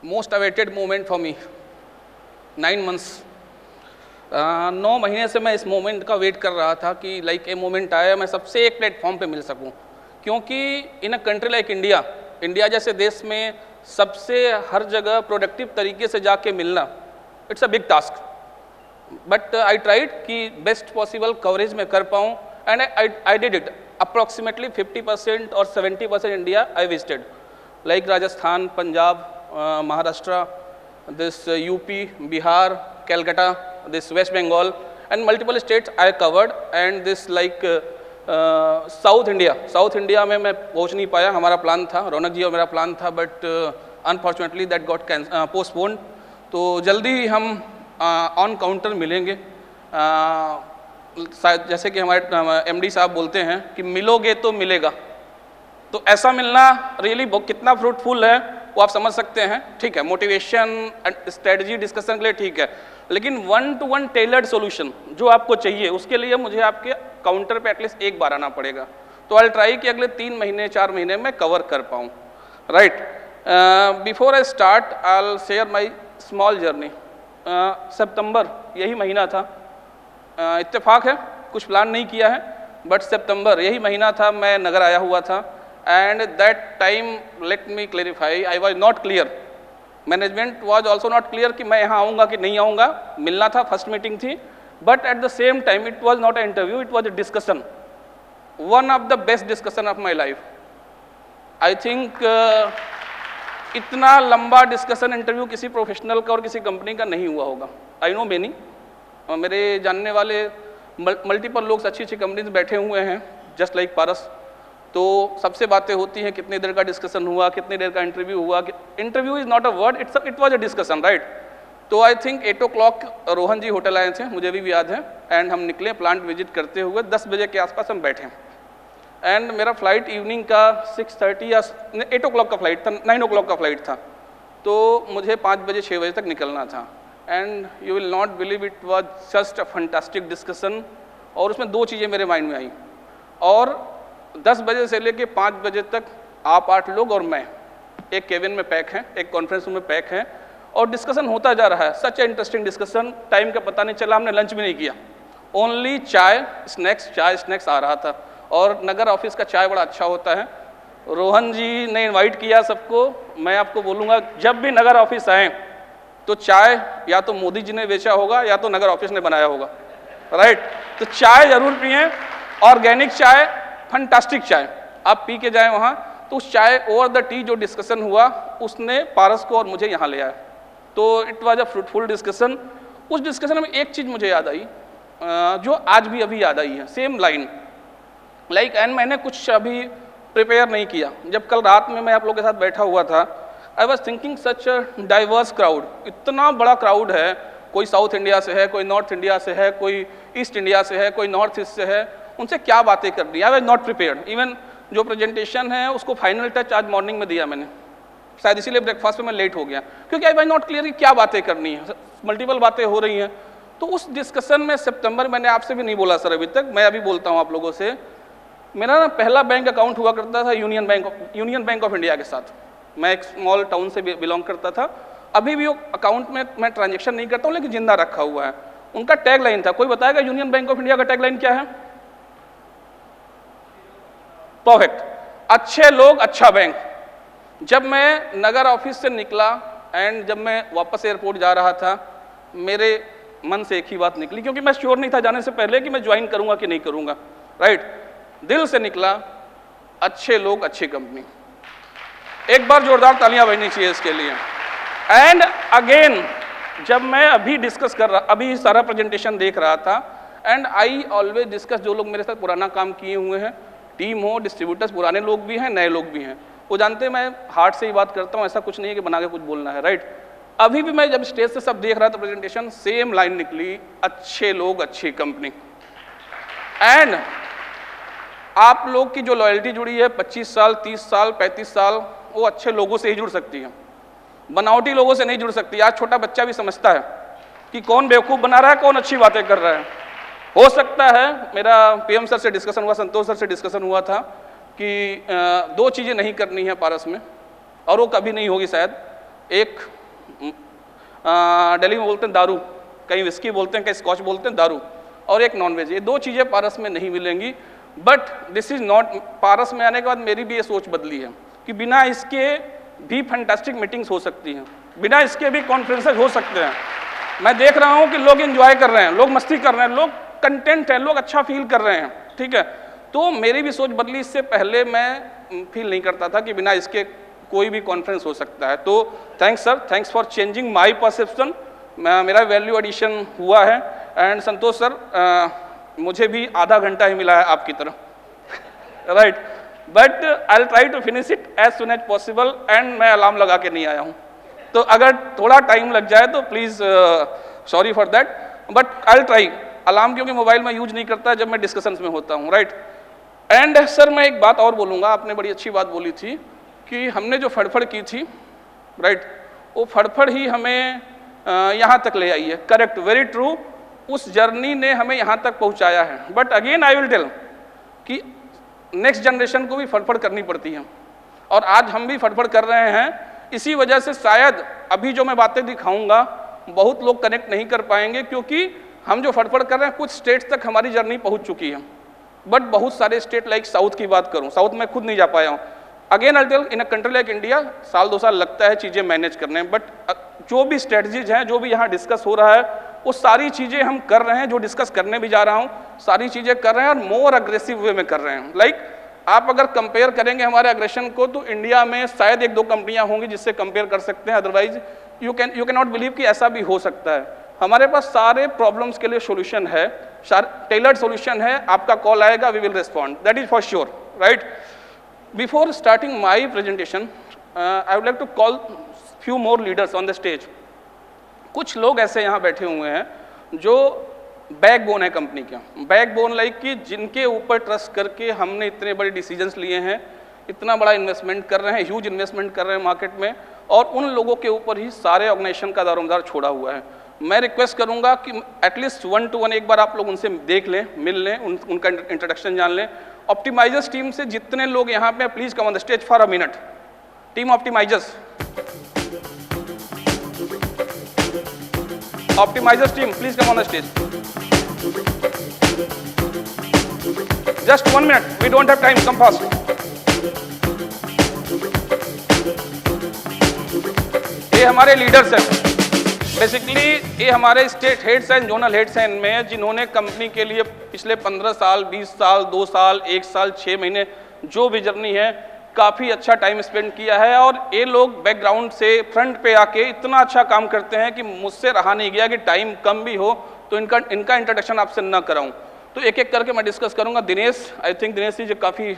Most awaited moment for me, 9 months, 9 महीने से मैं इस मोमेंट का वेट कर रहा था कि लाइक ए मोमेंट आया मैं सबसे एक प्लेटफॉर्म पे मिल सकूं, क्योंकि in a country like India, India जैसे देश में सबसे हर जगह प्रोडक्टिव तरीके से जाके मिलना, it's a big task, but I tried कि बेस्ट पॉसिबल कवरेज में कर पाऊँ, and I did it. Approximately 50% और 70% India I visited, like Rajasthan, Punjab, Maharashtra, this UP, Bihar, Calcutta, this West Bengal, and multiple states I covered, and this like South India में मैं पहुंच नहीं पाया, हमारा प्लान था, रौनक जी और मेरा प्लान था, but unfortunately that got postponed. तो जल्दी ही हम ऑन काउंटर मिलेंगे, जैसे कि हमारे MD साहब बोलते हैं कि मिलोगे तो मिलेगा, तो ऐसा मिलना रियली कितना फ्रूटफुल है वो आप समझ सकते हैं। ठीक है, मोटिवेशन स्ट्रेटजी डिस्कशन के लिए ठीक है, लेकिन 1-to-1 टेलर्ड सॉल्यूशन जो आपको चाहिए उसके लिए मुझे आपके काउंटर पे एटलीस्ट एक बार आना पड़ेगा। तो आई ट्राई कि अगले 3 महीने 4 महीने में कवर कर पाऊँ। Right, before I start I share my small journey. सितंबर यही महीना था, इत्तेफाक है, कुछ प्लान नहीं किया है, बट सितंबर यही महीना था, मैं नगर आया हुआ था। And that time, let me clarify, I was not clear. Management was also not clear कि मैं यहाँ आऊँगा कि नहीं आऊँगा। मिलना था, फर्स्ट मीटिंग थी, but at the same time it was not an interview, it was a discussion. One of the best discussion of my life. I think इतना लंबा डिस्कशन इंटरव्यू किसी प्रोफेशनल का और किसी कंपनी का नहीं हुआ होगा। I know many, मेरे जानने वाले मल्टीपल लोग अच्छी अच्छी कंपनीज बैठे हुए हैं, जस्ट लाइक पारस। तो सबसे बातें होती हैं, कितनी देर का डिस्कशन हुआ, कितनी देर का इंटरव्यू हुआ। Interview is not a word, it was a discussion, right. तो I think 8 o'clock Rohan ji hotel आए थे, मुझे भी याद है, एंड हम निकले प्लांट विजिट करते हुए, 10 बजे के आसपास हम बैठे, एंड मेरा फ्लाइट इवनिंग का 6:30 या 8 o'clock का फ्लाइट था, 9 o'clock का फ्लाइट था, तो मुझे 5 बजे 6 बजे तक निकलना था। And you will not believe, it was just a fantastic discussion. और उसमें 2 चीज़ें मेरे माइंड में आई, और 10 बजे से लेके 5 बजे तक आप 8 लोग और मैं एक केबिन में पैक हैं, एक कॉन्फ्रेंस रूम में पैक हैं, और डिस्कशन होता जा रहा है। सच ए इंटरेस्टिंग डिस्कशन, टाइम का पता नहीं चला, हमने लंच भी नहीं किया, ओनली चाय स्नैक्स आ रहा था। और नगर ऑफिस का चाय बड़ा अच्छा होता है। रोहन जी ने इनवाइट किया सबको। मैं आपको बोलूँगा, जब भी नगर ऑफिस आए तो चाय या तो मोदी जी ने बेचा होगा या तो नगर ऑफिस ने बनाया होगा, राइट। तो चाय जरूर पिएं, ऑर्गेनिक चाय, फंटास्टिक चाय, आप पी के जाएं वहाँ। तो उस चाय ओवर द टी जो डिस्कशन हुआ, उसने पारस को और मुझे यहाँ ले आया। तो it was a fruitful discussion. उस डिस्कशन में एक चीज़ मुझे याद आई, जो आज भी अभी याद आई है, सेम लाइन लाइक, एंड मैंने कुछ अभी प्रिपेयर नहीं किया। जब कल रात में मैं आप लोगों के साथ बैठा हुआ था, I was thinking such a diverse crowd, इतना बड़ा क्राउड है, कोई साउथ इंडिया से है, कोई नॉर्थ इंडिया से है, कोई ईस्ट इंडिया से है, कोई नॉर्थ ईस्ट से है, उनसे क्या बातें करनी। I was not prepared. Even जो प्रेजेंटेशन है उसको फाइनल टच आज मॉर्निंग में दिया मैंने, शायद इसीलिए ब्रेकफास्ट पे मैं लेट हो गया, क्योंकि आई वॉज नॉट क्लियर कि क्या बातें करनी है, मल्टीपल बातें हो रही हैं। तो उस डिस्कशन में सितंबर, मैंने आपसे भी नहीं बोला सर अभी तक, मैं अभी बोलता हूँ आप लोगों से, मेरा ना पहला बैंक अकाउंट हुआ करता था यूनियन बैंक ऑफ इंडिया के साथ। मैं एक स्मॉल टाउन से बिलोंग करता था। अभी भी वो अकाउंट में मैं ट्रांजेक्शन नहीं करता हूँ, लेकिन जिंदा रखा हुआ है। उनका टैग लाइन था, कोई बताएगा यूनियन बैंक ऑफ इंडिया का टैग लाइन क्या है? परफेक्ट, अच्छे लोग अच्छा बैंक। जब मैं नगर ऑफिस से निकला एंड जब मैं वापस एयरपोर्ट जा रहा था, मेरे मन से एक ही बात निकली, क्योंकि मैं श्योर नहीं था जाने से पहले कि मैं ज्वाइन करूंगा कि नहीं करूंगा, राइट। दिल से निकला, अच्छे लोग अच्छी कंपनी। एक बार जोरदार तालियां बजनी चाहिए इसके लिए। एंड अगेन, जब मैं अभी डिस्कस कर रहा, अभी सारा प्रेजेंटेशन देख रहा था, एंड आई ऑलवेज डिस्कस, जो लोग मेरे साथ पुराना काम किए हुए हैं, टीम हो, डिस्ट्रीब्यूटर्स, पुराने लोग भी हैं, नए लोग भी हैं, वो जानते हैं मैं हार्ट से ही बात करता हूँ, ऐसा कुछ नहीं है कि बना के कुछ बोलना है, राइट। अभी भी मैं जब स्टेज से सब देख रहा था प्रेजेंटेशन, सेम लाइन निकली, अच्छे लोग अच्छी कंपनी। एंड आप लोग की जो लॉयल्टी जुड़ी है 25 साल, 30 साल, 35 साल, वो अच्छे लोगों से ही जुड़ सकती है, बनावटी लोगों से नहीं जुड़ सकती। आज छोटा बच्चा भी समझता है कि कौन बेवकूफ़ बना रहा है, कौन अच्छी बातें कर रहा है। हो सकता है, मेरा PM सर से डिस्कशन हुआ, संतोष सर से डिस्कशन हुआ था कि 2 चीज़ें नहीं करनी है पारस में, और वो कभी नहीं होगी शायद। एक दिल्ली में बोलते हैं दारू, कहीं विस्की बोलते हैं, कहीं स्कॉच बोलते हैं, दारू, और एक नॉनवेज। ये दो चीज़ें पारस में नहीं मिलेंगी। बट दिस इज़ नॉट, पारस में आने के बाद मेरी भी ये सोच बदली है कि बिना इसके भी फैंटास्टिक मीटिंग्स हो सकती हैं, बिना इसके भी कॉन्फ्रेंसेज हो सकते हैं। मैं देख रहा हूँ कि लोग एंजॉय कर रहे हैं, लोग मस्ती कर रहे हैं, लोग कंटेंट हैं, लोग अच्छा फील कर रहे हैं, ठीक है। तो मेरी भी सोच बदली। इससे पहले मैं फील नहीं करता था कि बिना इसके कोई भी कॉन्फ्रेंस हो सकता है। तो thanks sir, thanks for changing my perception. मेरा वैल्यू एडिशन हुआ है। एंड संतोष सर, मुझे भी आधा घंटा ही मिला है आपकी तरह, right, but I will try to finish it as soon as possible. And मैं अलार्म लगा के नहीं आया हूँ, तो अगर थोड़ा टाइम लग जाए तो please sorry for that, but I will try. Alarm क्योंकि मोबाइल में यूज नहीं करता जब मैं डिस्कशंस में होता हूँ, राइट। एंड सर मैं एक बात और बोलूँगा, आपने बड़ी अच्छी बात बोली थी कि हमने जो फड़फड़ की थी, राइट, वो फड़फड़ ही हमें यहाँ तक ले आई है। करेक्ट, वेरी ट्रू, उस जर्नी ने हमें यहाँ तक पहुँचाया है। But again I will tell कि नेक्स्ट जनरेशन को भी फड़फड़ करनी पड़ती है, और आज हम भी फड़फड़ कर रहे हैं। इसी वजह से शायद अभी जो मैं बातें दिखाऊंगा बहुत लोग कनेक्ट नहीं कर पाएंगे, क्योंकि हम जो फड़फड़ कर रहे हैं कुछ स्टेट्स तक हमारी जर्नी पहुंच चुकी है। बट बहुत सारे स्टेट लाइक साउथ की बात करूं, साउथ में खुद नहीं जा पाया हूं। Again I tell, in a country like India साल 2 साल लगता है चीज़ें मैनेज करने में। बट जो भी स्ट्रेटजीज हैं, जो भी यहाँ डिस्कस हो रहा है, वो सारी चीज़ें हम कर रहे हैं। जो डिस्कस करने भी जा रहा हूँ सारी चीज़ें कर रहे हैं, और मोर अग्रेसिव वे में कर रहे हैं। लाइक आप अगर कंपेयर करेंगे हमारे अग्रेशन को, तो इंडिया में शायद 1-2 कंपनियां होंगी जिससे कंपेयर कर सकते हैं। Otherwise you can not believe कि ऐसा भी हो सकता है। हमारे पास सारे प्रॉब्लम्स के लिए सॉल्यूशन है, टेलर्ड सॉल्यूशन है। आपका कॉल आएगा, we will respond, that is for sure, right. Before starting my presentation I would like to call few more leaders on the stage. कुछ लोग ऐसे यहाँ बैठे हुए हैं जो बैकबोन है कंपनी का। बैकबोन लाइक कि जिनके ऊपर ट्रस्ट करके हमने इतने बड़े डिसीजंस लिए हैं, इतना बड़ा इन्वेस्टमेंट कर रहे हैं, ह्यूज इन्वेस्टमेंट कर रहे हैं मार्केट में, और उन लोगों के ऊपर ही सारे ऑर्गेनाइजेशन का दारोमदार छोड़ा हुआ है। मैं रिक्वेस्ट करूंगा कि एटलीस्ट 1 to 1 एक बार आप लोग उनसे देख लें, मिल लें, उनका इंट्रोडक्शन जान लें। ऑप्टिमाइजर्स टीम से जितने लोग यहाँ पे, please come on the stage for a minute. Team optimisers, optimisers team please come on the stage. Just 1 minute, we don't have time, come fast. ये हमारे लीडर्स हैं, बेसिकली ये हमारे स्टेट हेड्स हैं, जोनल हेड्स हैं इनमें, जिन्होंने company के लिए पिछले 15 साल, 20 साल, 2 साल, 1 साल, 6 महीने जो भी जर्नी है, काफ़ी अच्छा टाइम स्पेंड किया है। और ये लोग बैकग्राउंड से फ्रंट पे आके इतना अच्छा काम करते हैं कि मुझसे रहा नहीं गया कि टाइम कम भी हो तो इनका इंट्रोडक्शन आपसे ना कराऊं। तो एक एक करके मैं डिस्कस करूंगा। दिनेश, आई थिंक दिनेश जी काफ़ी,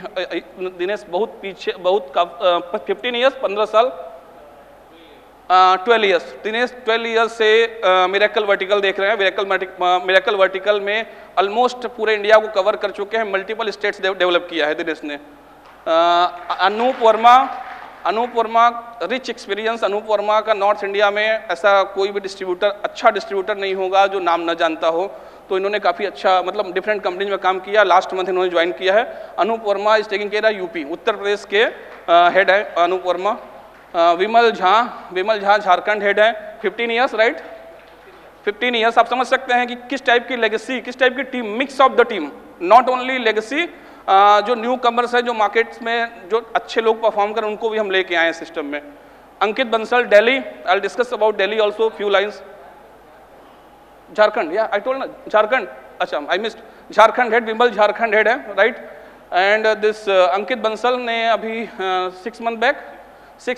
दिनेश बहुत पीछे, बहुत 15 ईयर्स, 15 साल, 12 ईयर्स। दिनेश 12 ईयर्स से मिरेकल वर्टिकल देख रहे हैं। मिरेकल वर्टिकल में ऑलमोस्ट पूरे इंडिया को कवर कर चुके हैं, मल्टीपल स्टेट्स डेवलप किया है दिनेश ने। Anoop Verma rich experience. अनूप वर्मा का नॉर्थ इंडिया में ऐसा कोई भी डिस्ट्रीब्यूटर, अच्छा डिस्ट्रीब्यूटर नहीं होगा जो नाम न जानता हो। तो इन्होंने काफ़ी अच्छा, मतलब डिफरेंट कंपनीज में काम किया। लास्ट मंथ इन्होंने ज्वाइन किया है। Anoop Verma is taking care UP, Uttar Pradesh के हेड है अनूप वर्मा। विमल झा झारखंड हेड है, 15 ईयर्स, राइट, 15 ईयर्स। आप समझ सकते हैं कि किस टाइप की लेगेसी, किस टाइप की team, mix of the team, not only legacy, जो न्यू कमर्स है, जो मार्केट्स में जो अच्छे लोग परफॉर्म करें, उनको भी हम लेके आए हैं सिस्टम में। Ankit Bansal, Delhi, I will discuss about Delhi also, few lines. Jharkhand, या आई टोल्ड ना, झारखंड, अच्छा I missed, Jharkhand head, Vimal Jharkhand head है, right. And this Ankit Bansal ने अभी 6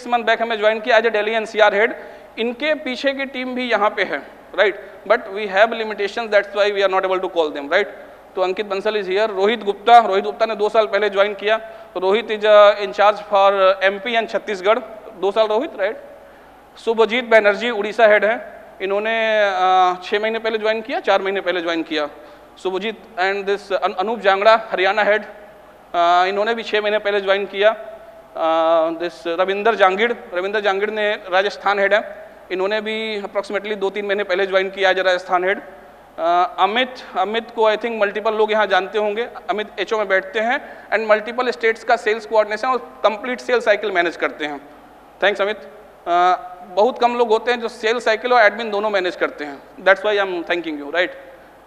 मंथ बैक हमें ज्वाइन किया as a Delhi NCR head. इनके पीछे की टीम भी यहाँ पे है, right, but we have limitations, that's why we are not able to call them, right. तो अंकित बंसल इज हियर। रोहित गुप्ता ने 2 साल पहले ज्वाइन किया। Rohit is incharge for MP and Chhattisgarh, 2 साल रोहित, राइट। शुभजीत बैनर्जी उड़ीसा हेड है, इन्होंने 6 महीने पहले ज्वाइन किया, 4 महीने पहले ज्वाइन किया Subhajit. And this Anup Jangra Haryana head, इन्होंने भी 6 महीने पहले ज्वाइन किया। दिस रविंदर जांगिड़ ने राजस्थान हेड है, इन्होंने भी अप्रॉक्सीमेटली 2-3 महीने पहले ज्वाइन किया एज राजस्थान हेड। अमित को आई थिंक मल्टीपल लोग यहाँ जानते होंगे। अमित एचओ में बैठते हैं एंड मल्टीपल स्टेट्स का सेल्स कोऑर्डिनेशन और कंप्लीट सेल्स साइकिल मैनेज करते हैं। थैंक्स अमित। बहुत कम लोग होते हैं जो सेल साइकिल और एडमिन दोनों मैनेज करते हैं. That's why I am thanking you. Right,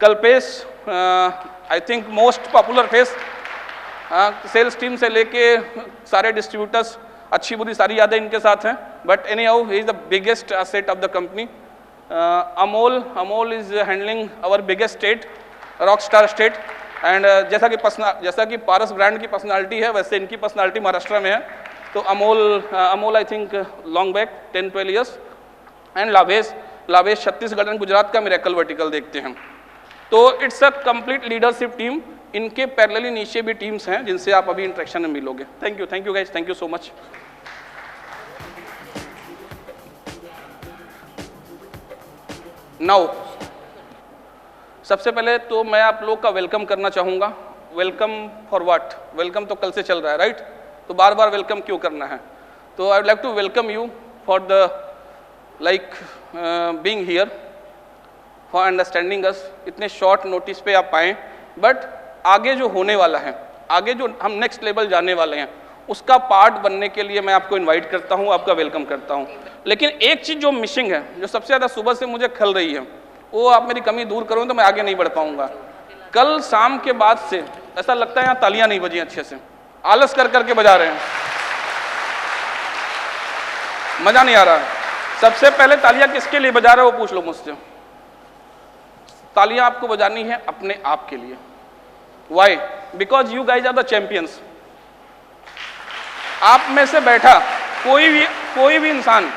Kalpesh I think most popular face, sales team से लेके सारे डिस्ट्रीब्यूटर्स, अच्छी बुरी सारी यादें इनके साथ हैं. But anyhow he is the biggest asset of the company. Amol is handling our biggest state, rock star state. And जैसा कि पारस ब्रांड की पर्सनालिटी है, वैसे इनकी पर्सनालिटी महाराष्ट्र में है. तो Amol I think long back 10-12 years. And Lavesh Chhattisgarh and Gujarat का मिरेकल वर्टिकल देखते हैं. तो it's a complete leadership team. इनके पैरेलली नीचे भी टीम्स हैं जिनसे आप अभी इंटरेक्शन में मिलोगे. Thank you guys, thank you so much. Now सबसे पहले तो मैं आप लोग का वेलकम करना चाहूँगा. Welcome for what? वेलकम तो कल से चल रहा है, राइट? तो बार बार वेलकम क्यों करना है? तो I would like to welcome you for the being here, for understanding us. इतने शॉर्ट नोटिस पे आप आएँ, बट आगे जो होने वाला है, आगे जो हम नेक्स्ट लेवल जाने वाले हैं, उसका पार्ट बनने के लिए मैं आपको इनवाइट करता हूँ, आपका वेलकम करता हूँ. लेकिन एक चीज़ जो मिसिंग है, जो सबसे ज़्यादा सुबह से मुझे खल रही है, वो आप मेरी कमी दूर करोगे तो मैं आगे नहीं बढ़ पाऊंगा. कल शाम के बाद से ऐसा लगता है यहाँ तालियां नहीं बजी अच्छे से, आलस कर करके बजा रहे हैं, मजा नहीं आ रहा है. सबसे पहले तालियां किसके लिए बजा रहे हो वो पूछ लो मुझसे. तालियां आपको बजानी है अपने आप के लिए. Why? Because you guys are the champions. आप में से बैठा कोई भी इंसान,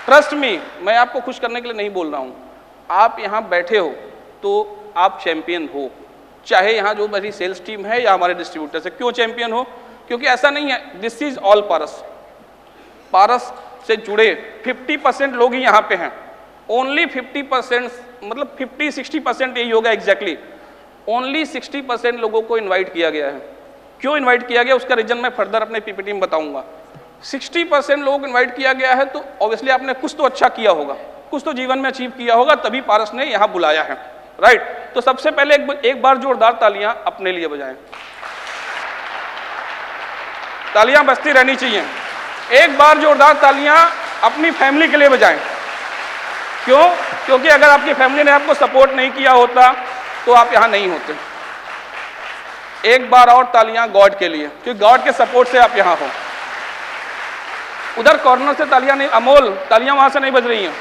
ट्रस्ट मी, मैं आपको खुश करने के लिए नहीं बोल रहा हूं, आप यहां बैठे हो तो आप चैंपियन हो. चाहे यहां जो मेरी सेल्स टीम है या हमारे डिस्ट्रीब्यूटर से. क्यों चैंपियन हो? क्योंकि ऐसा नहीं है, दिस इज ऑल पारस. पारस से जुड़े 50% लोग ही यहां पे हैं. ओनली 50%, मतलब 50-60% यही होगा एग्जैक्टली. ओनली 60% लोगों को इन्वाइट किया गया है. क्यों इन्वाइट किया गया उसका रीजन मैं फर्दर अपने पीपीटी में बताऊंगा. 60% लोगों को इन्वाइट किया गया है तो ऑब्वियसली आपने कुछ तो अच्छा किया होगा, कुछ तो जीवन में अचीव किया होगा, तभी पारस ने यहां बुलाया है, राइट? तो सबसे पहले एक बार जोरदार तालियां अपने लिए बजाएं. तालियां बजती रहनी चाहिए. एक बार जोरदार तालियां अपनी फैमिली के लिए बजाएं. क्यों? क्योंकि अगर आपकी फैमिली ने आपको सपोर्ट नहीं किया होता तो आप यहां नहीं होते. एक बार और तालियां गॉड के लिए, क्योंकि गॉड के सपोर्ट से आप यहां हो. उधर कॉर्नर से तालियां नहीं, अमोल तालियां वहां से नहीं बज रही हैं.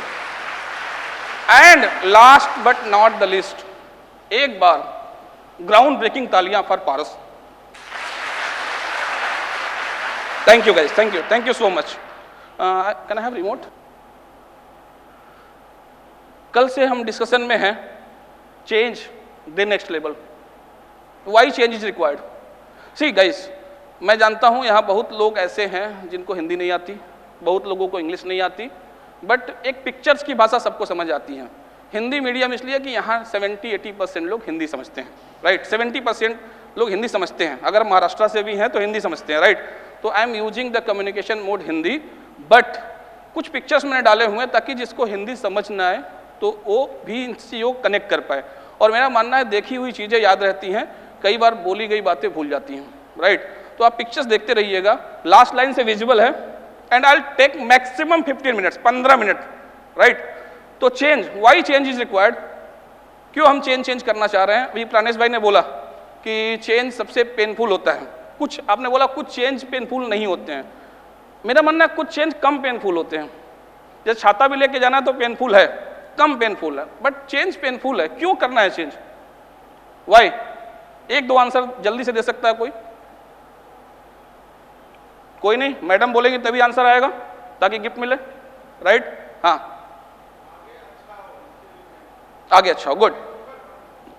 And last but not the least, एक बार ग्राउंड ब्रेकिंग तालियां for Paras. Thank you guys, thank you so much. Can I have remote? कल से हम डिस्कशन में हैं change the next level. Why change is required? See guys, मैं जानता हूं यहां बहुत लोग ऐसे हैं जिनको हिंदी नहीं आती, बहुत लोगों को इंग्लिश नहीं आती, बट एक पिक्चर्स की भाषा सबको समझ आती है. हिंदी मीडियम इसलिए कि यहाँ 70-80% लोग हिंदी समझते हैं, राइट? 70% लोग हिंदी समझते हैं. अगर महाराष्ट्र से भी हैं तो हिंदी समझते हैं, राइट? तो I am using the communication mode Hindi, but कुछ पिक्चर्स मैंने डाले हुए हैं ताकि जिसको हिंदी समझ ना आए तो वो भी इनसे वो कनेक्ट कर पाए. और मेरा मानना है देखी हुई चीज़ें याद रहती हैं, कई बार बोली गई बातें भूल जाती हैं, राइट? तो आप पिक्चर्स देखते रहिएगा. लास्ट लाइन से विजिबल है and I will take maximum 15 minutes, 15 minute, right? तो change, why change is required? क्यों हम चेंज करना चाह रहे हैं? अभी प्राणेश भाई ने बोला कि चेंज सबसे पेनफुल होता है. कुछ आपने बोला कुछ चेंज पेनफुल नहीं होते हैं. मेरा मानना है कुछ चेंज कम पेनफुल होते हैं. जैसे छाता भी लेके जाना तो पेनफुल है, कम पेनफुल है, बट चेंज पेनफुल है. क्यों करना है चेंज? वाई? 1-2 आंसर जल्दी से दे सकता है कोई? कोई नहीं? मैडम बोलेंगे तभी आंसर आएगा ताकि गिफ्ट मिले, राइट? हाँ, आगे अच्छा हो, गुड.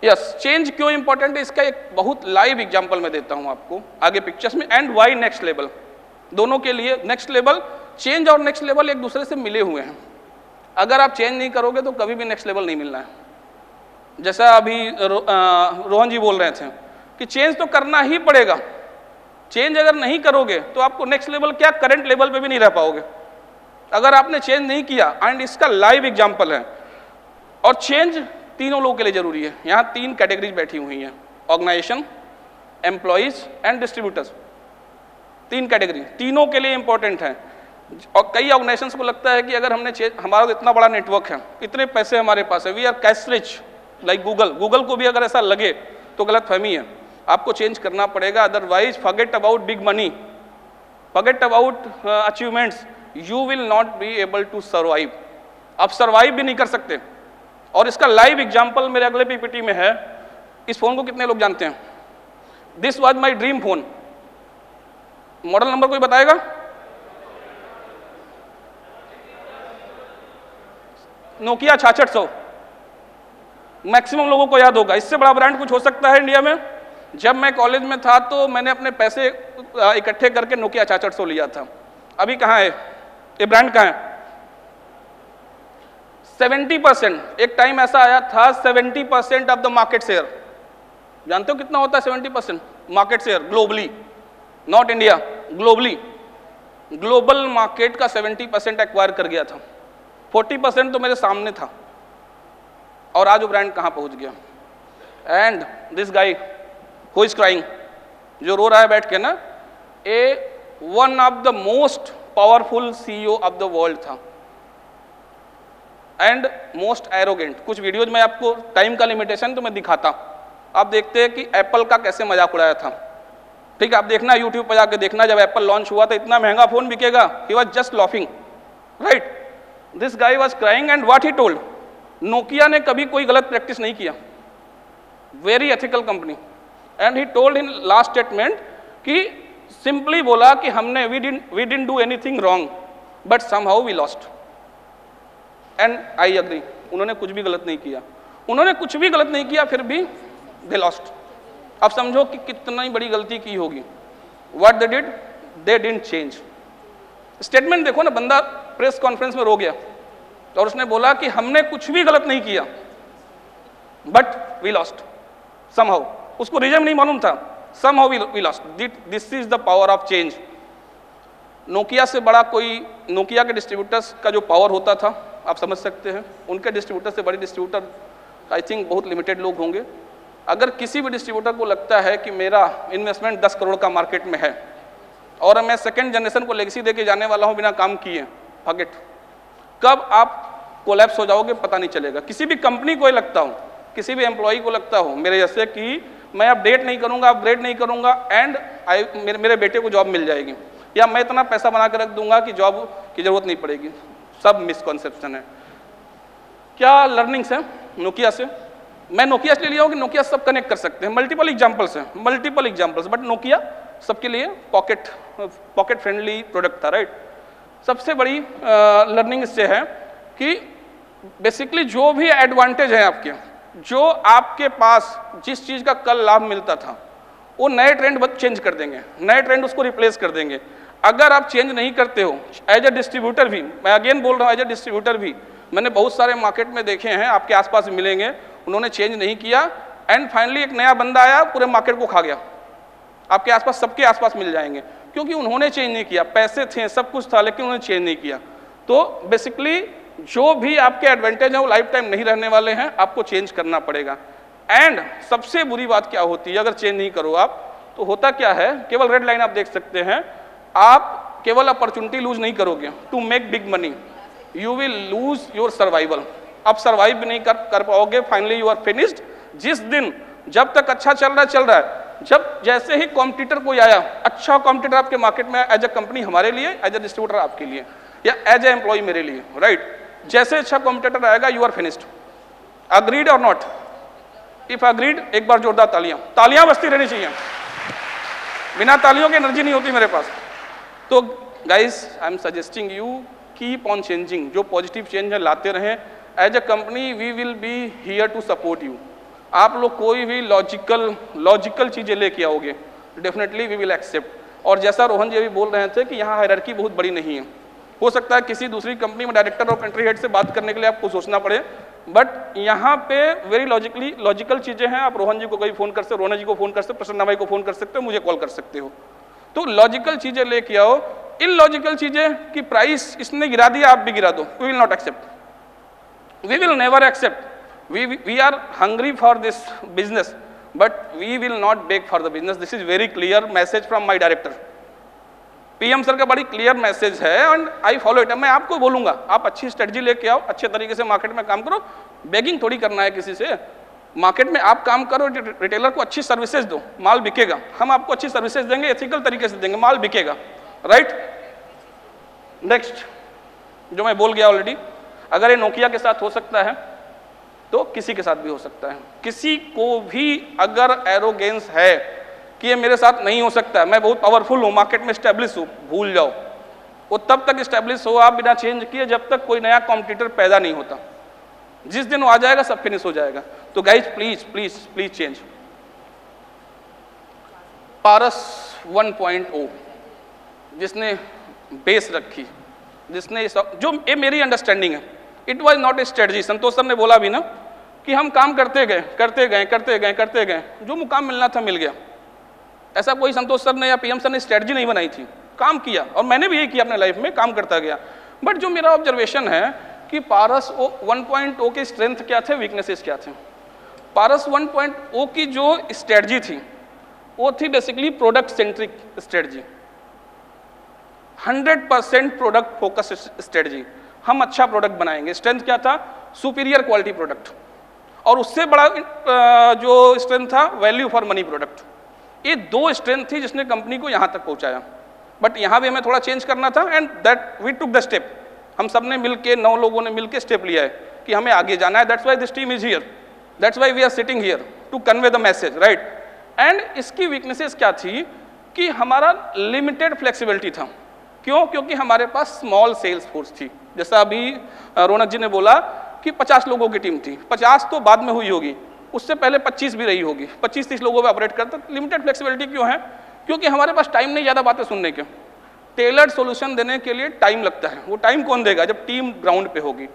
यस, चेंज क्यों इंपॉर्टेंट है इसका एक बहुत लाइव एग्जांपल मैं देता हूं आपको आगे पिक्चर्स में. एंड वाई नेक्स्ट लेवल, दोनों के लिए नेक्स्ट लेवल, चेंज और नेक्स्ट लेवल एक दूसरे से मिले हुए हैं. अगर आप चेंज नहीं करोगे तो कभी भी नेक्स्ट लेवल नहीं मिलना है. जैसा अभी रोहन जी बोल रहे थे कि चेंज तो करना ही पड़ेगा. चेंज अगर नहीं करोगे तो आपको नेक्स्ट लेवल क्या, करंट लेवल पे भी नहीं रह पाओगे अगर आपने चेंज नहीं किया. एंड इसका लाइव एग्जांपल है. और चेंज तीनों लोगों के लिए जरूरी है. यहाँ 3 कैटेगरीज बैठी हुई हैं, organization, employees and distributors. 3 category तीनों के लिए इंपॉर्टेंट है. और कई ऑर्गेनाइजेशंस को लगता है कि अगर हमने हमारा तो इतना बड़ा नेटवर्क है, इतने पैसे हमारे पास है, we are cash rich like Google को भी अगर ऐसा लगे तो गलत फहमी है, आपको चेंज करना पड़ेगा, otherwise forget about big money, forget about achievements, you will not be able to survive, आप सर्वाइव भी नहीं कर सकते। और इसका लाइव एग्जाम्पल मेरे अगले पीपीटी में है। इस फोन को कितने लोग जानते हैं? This was my dream phone. Model number कोई बताएगा? नोकिया 6600, मैक्सिमम लोगों को याद होगा। इससे बड़ा ब्रांड कुछ हो सकता है इंडिया में? जब मैं कॉलेज में था तो मैंने अपने पैसे इकट्ठे करके नोकिया 6600 लिया था। अभी कहाँ है ये ब्रांड? कहाँ है? 70%, एक टाइम ऐसा आया था 70% ऑफ द मार्केट शेयर। जानते हो कितना होता है 70% market share globally, not India, globally. Global market का 70% एक्वायर कर गया था, 40% तो मेरे सामने था। और आज वो ब्रांड कहाँ पहुंच गया? And this guy who is crying, जो रो रहा है बैठ के ना, a one of the most powerful CEO of the world था एंड मोस्ट एरोगेंट। कुछ वीडियोज में आपको टाइम का लिमिटेशन तो मैं दिखाता, आप देखते हैं कि एप्पल का कैसे मजाक उड़ाया था। ठीक है, आप देखना यूट्यूब पर जाके देखना, जब एप्पल लॉन्च हुआ था इतना महंगा फोन बिकेगा, he was just laughing, right. This guy was crying and what he told, Nokia ने कभी कोई गलत प्रैक्टिस नहीं किया, very ethical company. And he told in last statement कि सिंपली बोला कि हमने we didn't do anything wrong but somehow we lost. And I agree, उन्होंने कुछ भी गलत नहीं किया, उन्होंने कुछ भी गलत नहीं किया, फिर भी दे लॉस्ट। अब समझो कि कितनी बड़ी गलती की होगी। What they did, they didn't change. Statement देखो ना, बंदा प्रेस कॉन्फ्रेंस में रो गया और उसने बोला कि हमने कुछ भी गलत नहीं किया बट वी लॉस्ट समहाउ। उसको रीजन नहीं मालूम था, somehow we lost. This is the power of change. Nokia से बड़ा कोई, नोकिया के डिस्ट्रीब्यूटर्स का जो पावर होता था आप समझ सकते हैं, उनके डिस्ट्रीब्यूटर से बड़े डिस्ट्रीब्यूटर आई थिंक बहुत लिमिटेड लोग होंगे। अगर किसी भी डिस्ट्रीब्यूटर को लगता है कि मेरा इन्वेस्टमेंट 10 करोड़ का मार्केट में है और मैं सेकंड जनरेशन को लेगेसी देके जाने वाला हूं बिना काम किए, फॉरगेट। कब आप कोलैप्स हो जाओगे पता नहीं चलेगा। किसी भी कंपनी को लगता हो, किसी भी एम्प्लॉय को लगता हो मेरे जैसे कि मैं अपडेट नहीं करूंगा, अपग्रेड नहीं करूंगा एंड मेरे बेटे को जॉब मिल जाएगी, या मैं इतना पैसा बना के रख दूंगा कि जॉब की जरूरत नहीं पड़ेगी, सब मिसकॉन्सेप्शन है। क्या लर्निंग्स है नोकिया से? मैं नोकिया से ले लिया हूँ कि नोकिया सब कनेक्ट कर सकते हैं, मल्टीपल एग्जांपल्स हैं, मल्टीपल एग्जांपल्स, बट नोकिया सबके लिए पॉकेट फ्रेंडली प्रोडक्ट था, राइट। सबसे बड़ी लर्निंग इससे है कि बेसिकली जो भी एडवांटेज है आपके, जो आपके पास जिस चीज़ का कल लाभ मिलता था, वो नए ट्रेंड चेंज कर देंगे, नए ट्रेंड उसको रिप्लेस कर देंगे। अगर आप चेंज नहीं करते हो एज ए डिस्ट्रीब्यूटर भी, मैं अगेन बोल रहा हूँ एज ए डिस्ट्रीब्यूटर भी, मैंने बहुत सारे मार्केट में देखे हैं, आपके आसपास मिलेंगे, उन्होंने चेंज नहीं किया एंड फाइनली एक नया बंदा आया पूरे मार्केट को खा गया। आपके आसपास, सबके आसपास मिल जाएंगे, क्योंकि उन्होंने चेंज नहीं किया, पैसे थे, सब कुछ था, लेकिन उन्होंने चेंज नहीं किया। तो बेसिकली जो भी आपके एडवांटेज हैं वो लाइफ टाइम नहीं रहने वाले हैं, आपको चेंज करना पड़ेगा। एंड सबसे बुरी बात क्या होती है अगर चेंज नहीं करो आप, तो होता क्या है, केवल रेड लाइन आप देख सकते हैं, आप केवल अपॉर्चुनिटी लूज नहीं करोगे to make big money, you will lose your survival. आप सर्वाइव भी नहीं कर पाओगे, फाइनली यू आर फिनिश्ड। जिस दिन, जब तक अच्छा चल रहा है, जब जैसे ही कॉम्पिटिटर कोई आया, अच्छा कॉम्पिटिटर आपके मार्केट में एज ए कंपनी हमारे लिए, एज ए डिस्ट्रीब्यूटर आपके लिए, या एज ए एम्प्लॉय मेरे लिए, राइट, जैसे अच्छा कॉम्पिटिटर आएगा यू आर फिनिश्ड। अग्रीड और नॉट? इफ अग्रीड एक बार जोरदार तालियां बजती रहनी चाहिए, बिना तालियों की एनर्जी नहीं होती मेरे पास। तो guys I am suggesting you keep on changing, जो पॉजिटिव चेंज है लाते रहें। As a company we will be here to support you. आप लोग कोई भी लॉजिकल चीजें लेके आओगे, डेफिनेटली वी विल एक्सेप्ट। और जैसा रोहन जी अभी बोल रहे थे कि यहाँ हायरार्की बहुत बड़ी नहीं है, हो सकता है किसी दूसरी कंपनी में डायरेक्टर और कंट्री हेड से बात करने के लिए आपको सोचना पड़े, बट यहाँ पे वेरी लॉजिकल चीजें हैं। आप रोहन जी को कभी फोन कर सकते हो, रोहन जी को फोन कर सकते हो, प्रसन्ना भाई को फोन कर सकते हो, मुझे कॉल कर सकते हो। तो लॉजिकल चीजें लेके आओ। इलॉजिकल चीजें की प्राइस इसने गिरा दिया, आप भी गिरा दो, we will not accept, we will never accept. We are hungry for this business, but we will not beg for the business. This is very clear message from my director. PM sir का बड़ी clear message है and I follow it. मैं आपको बोलूंगा आप अच्छी strategy लेके आओ, अच्छे तरीके से मार्केट में काम करो, बेगिंग थोड़ी करना है किसी से। मार्केट में आप काम करो, रिटेलर को अच्छी सर्विसेज दो, माल बिकेगा। हम आपको अच्छी सर्विसेज देंगे, एथिकल तरीके से देंगे, माल बिकेगा, राइट। नेक्स्ट जो मैं बोल गया ऑलरेडी, अगर ये नोकिया के साथ हो सकता है तो किसी के साथ भी हो सकता है। किसी को भी अगर एरोगेंस है कि ये मेरे साथ नहीं हो सकता, मैं बहुत पावरफुल हूँ, मार्केट में स्टैब्लिश हूँ, भूल जाओ। वो तब तक स्टैब्लिश हो आप बिना चेंज किए जब तक कोई नया कॉम्पिटिटर पैदा नहीं होता। जिस दिन वो आ जाएगा सब फिनिश हो जाएगा। तो guys please please please change. Paras 1.0 जिसने बेस रखी, जिसने जो ये मेरी अंडरस्टैंडिंग है, it was not a strategy. Santosh sir ने बोला भी ना कि हम काम करते गए करते गए करते गए करते गए, जो मुकाम मिलना था मिल गया। ऐसा कोई संतोष सर ने या पीएम सर ने स्ट्रेटजी नहीं बनाई थी, काम किया। और मैंने भी यही किया अपने लाइफ में, काम करता गया। बट जो मेरा ऑब्जर्वेशन है कि पारस 1.0 के स्ट्रेंथ क्या थे, वीकनेसेस क्या थे। पारस 1.0 की जो स्ट्रेटजी थी वो थी basically product centric strategy, 100% product focus strategy. हम अच्छा प्रोडक्ट बनाएंगे। स्ट्रेंथ क्या था, सुपीरियर क्वालिटी प्रोडक्ट, और उससे बड़ा जो स्ट्रेंथ था वैल्यू फॉर मनी प्रोडक्ट। ये दो स्ट्रेंथ थी जिसने कंपनी को यहाँ तक पहुँचाया। बट यहाँ भी हमें थोड़ा चेंज करना था and that we took the step. हम सब ने मिलके 9 लोगों ने मिलके स्टेप लिया है कि हमें आगे जाना है। That's why this team is here, that's why we are sitting here to convey the message, right. And इसकी वीकनेसेस क्या थी कि हमारा लिमिटेड फ्लेक्सिबिलिटी था। क्यों? क्योंकि हमारे पास स्मॉल सेल्स फोर्स थी। जैसा अभी रौनक जी ने बोला कि 50 लोगों की टीम थी, 50 तो बाद में हुई होगी, उससे पहले 25 भी रही होगी, 25-30 लोगों पे ऑपरेट करते। लिमिटेड फ्लेक्सिबिलिटी क्यों है? क्योंकि हमारे पास टाइम नहीं ज़्यादा बातें सुनने के। टेलर्ड सॉल्यूशन देने के लिए टाइम लगता है। वो टाइम कौन देगा? जब टीम ग्राउंड पे होगी।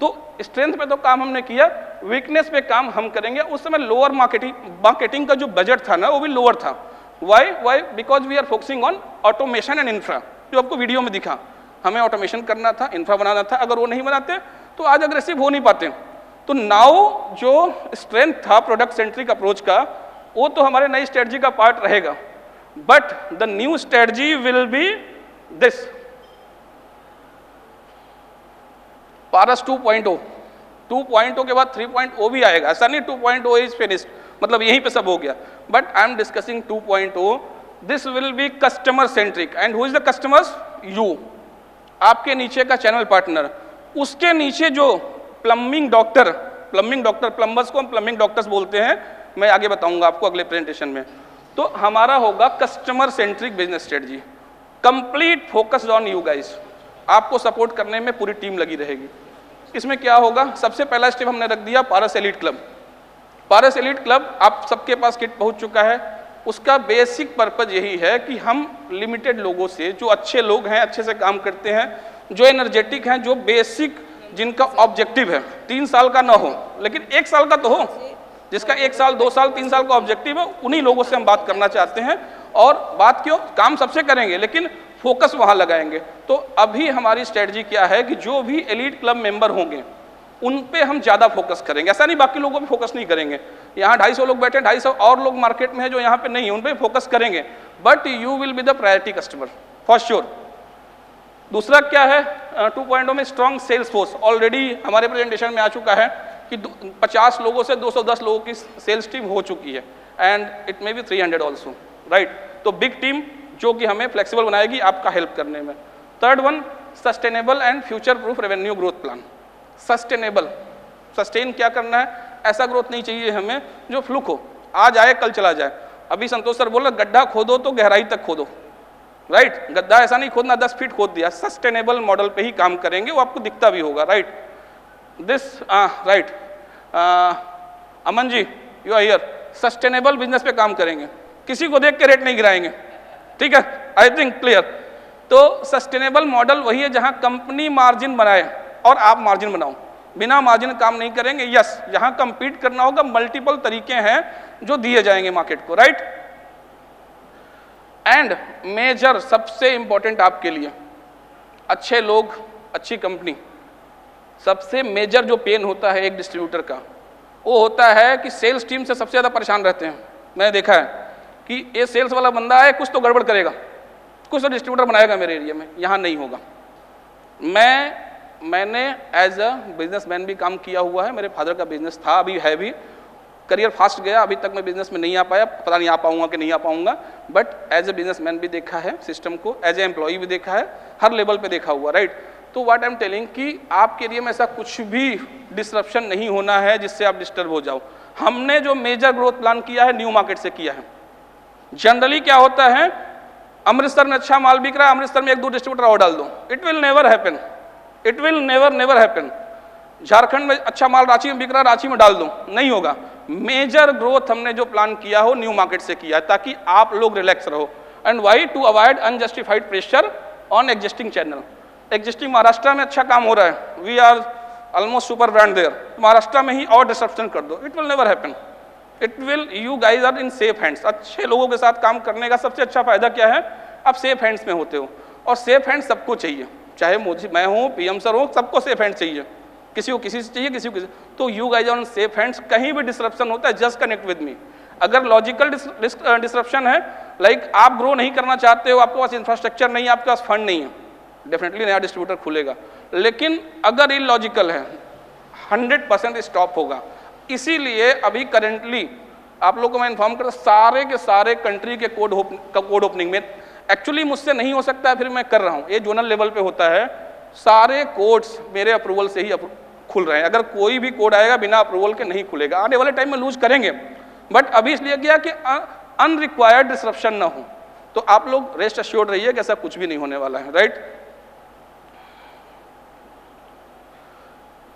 तो स्ट्रेंथ पे तो काम हमने किया, वीकनेस पे काम हम करेंगे। उस समय लोअर मार्केटिंग का जो बजट था ना वो भी लोअर था। Why? Because we are focusing on automation and infra, जो आपको वीडियो में दिखा। हमें ऑटोमेशन करना था, इंफ्रा बनाना था। अगर वो नहीं बनाते तो आज अग्रेसिव हो नहीं पाते। तो नाउ जो स्ट्रेंथ था प्रोडक्ट सेंट्रिक अप्रोच का, वो तो हमारे नई स्ट्रेटजी का पार्ट रहेगा। But the new strategy will be this Paras 2.0। 2.0 के बाद 3.0 भी आएगा। ऐसा नहीं 2.0 इज फिनिश्ड, मतलब यहीं पे सब हो गया। But I am discussing 2.0। This will be customer centric. And who is the customers? You, आपके नीचे का चैनल पार्टनर, उसके नीचे जो प्लम्बिंग डॉक्टर, प्लम्बर्स को हम प्लम्बिंग डॉक्टर्स बोलते हैं, मैं आगे बताऊंगा आपको अगले प्रेजेंटेशन में। तो हमारा होगा customer centric business strategy, complete focused on you guys. आपको सपोर्ट करने में पूरी टीम लगी रहेगी। इसमें क्या होगा? सबसे पहला स्टेप हमने रख दिया पारस एलीट क्लब। पारस एलीट क्लब आप सबके पास किट पहुंच चुका है। उसका बेसिक पर्पज यही है कि हम लिमिटेड लोगों से, जो अच्छे लोग हैं, अच्छे से काम करते हैं, जो एनर्जेटिक हैं, जो बेसिक, जिनका ऑब्जेक्टिव है 3 साल का ना हो लेकिन 1 साल का तो हो, जिसका 1 साल 2 साल 3 साल का ऑब्जेक्टिव है, उन्हीं लोगों से हम बात करना चाहते हैं। और बात क्यों? काम सबसे करेंगे लेकिन फोकस वहां लगाएंगे। तो अभी हमारी स्ट्रेटजी क्या है कि जो भी एलीट क्लब मेंबर होंगे उन पे हम ज़्यादा फोकस करेंगे। ऐसा नहीं बाकी लोगों पे फोकस नहीं करेंगे। यहाँ 250 लोग बैठे, 250 और लोग मार्केट में हैं जो यहाँ पे नहीं है, उन पे फोकस करेंगे। But you will be the priority customer for sure. दूसरा क्या है 2.0 में? Strong sales force. ऑलरेडी हमारे प्रेजेंटेशन में आ चुका है कि 50 लोगों से 210 लोगों की सेल्स टीम हो चुकी है and it may be 300 also, right. तो बिग टीम जो कि हमें फ्लेक्सिबल बनाएगी आपका हेल्प करने में। Third one, sustainable and future proof revenue growth plan. Sustainable, sustain क्या करना है? ऐसा ग्रोथ नहीं चाहिए हमें जो फ्लुक हो, आज आए कल चला जाए। अभी संतोष सर बोला गड्ढा खोदो तो गहराई तक खोदो, राइट। गड्ढा ऐसा नहीं खोदना 10 फीट खोद दिया। सस्टेनेबल मॉडल पे ही काम करेंगे, वो आपको दिखता भी होगा, right. This right Aman ji, you are here. Sustainable business पे काम करेंगे, किसी को देख के रेट नहीं गिराएंगे, ठीक है? I think clear. तो सस्टेनेबल मॉडल वही है जहां कंपनी मार्जिन बनाए और आप मार्जिन बनाओ। बिना मार्जिन काम नहीं करेंगे। यस, यहां कंपीट करना होगा, मल्टीपल तरीके हैं जो दिए जाएंगे मार्केट को, राइट। एंड मेजर, सबसे इंपॉर्टेंट आपके लिए, अच्छे लोग, अच्छी कंपनी। सबसे मेजर जो पेन होता है एक डिस्ट्रीब्यूटर का, वो होता है कि सेल्स टीम से सबसे ज़्यादा परेशान रहते हैं। मैंने देखा है कि ये सेल्स वाला बंदा है, कुछ तो गड़बड़ करेगा, कुछ तो डिस्ट्रीब्यूटर बनाएगा मेरे एरिया में, यहाँ नहीं होगा। मैंने एज अ बिजनेसमैन भी काम किया हुआ है, मेरे फादर का बिजनेस था, अभी है भी, करियर फास्ट गया, अभी तक मैं बिजनेस में नहीं आ पाया, पता नहीं आ पाऊंगा कि नहीं आ पाऊंगा, बट एज ए बिजनेसमैन भी देखा है सिस्टम को, एज ए एम्प्लॉई भी देखा है, हर लेवल पे देखा हुआ, राइट। तो व्हाट आई एम टेलिंग कि आपके एरिया में ऐसा कुछ भी डिसरप्शन नहीं होना है जिससे आप डिस्टर्ब हो जाओ। हमने जो मेजर ग्रोथ प्लान किया है न्यू मार्केट से किया है। जनरली क्या होता है, अमृतसर में अच्छा माल बिक रहा है, अमृतसर में 1-2 डिस्ट्रीब्यूटर और डाल दो, it will never happen, it will never happen. Jharkhand में अच्छा माल रांची में बिक रहा है, रांची में डाल दो, नहीं होगा। मेजर ग्रोथ हमने जो प्लान किया हो न्यू मार्केट से किया है, ताकि आप लोग रिलैक्स रहो। And why, to avoid unjustified pressure on existing channel. Existing Maharashtra में अच्छा काम हो रहा है, we are almost super brand there, Maharashtra में ही और डिस्ट्रप्शन कर दो, it will never happen. It will, you guys are in safe hands. अच्छे लोगों के साथ काम करने का सबसे अच्छा फायदा क्या है, आप सेफ हैंड्स में होते हो, और सेफ हैंड्स सबको चाहिए, चाहे मुझे, मैं हूँ, पीएम सर हो, सबको सेफ हैंड्स चाहिए, किसी को किसी से चाहिए, किसी को किसी। तो you guys on safe hands, कहीं भी डिसरप्शन होता है जस्ट कनेक्ट विद मी। अगर लॉजिकल डिसरप्शन है, लाइक आप ग्रो नहीं करना चाहते हो, आपके पास इंफ्रास्ट्रक्चर नहीं है, आपके पास फंड नहीं है, डेफिनेटली नया डिस्ट्रीब्यूटर खुलेगा। लेकिन अगर इलॉजिकल है, 100% स्टॉप होगा। इसीलिए अभी करेंटली आप लोगों को मैं इन्फॉर्म कर, सारे के सारे कंट्री के कोड ओपनिंग में, एक्चुअली मुझसे नहीं हो सकता है, फिर मैं कर रहा हूँ, ये जोनल लेवल पे होता है, सारे कोड्स मेरे अप्रूवल से ही खुल रहे हैं। अगर कोई भी कोड आएगा बिना अप्रूवल के नहीं खुलेगा, आने वाले टाइम में लूज करेंगे, बट अभी इसलिए किया कि अनरिक्वायर्ड डिसरप्शन ना हो। तो आप लोग रेस्ट अश्योर्ड रहिए कि ऐसा कुछ भी नहीं होने वाला है, right.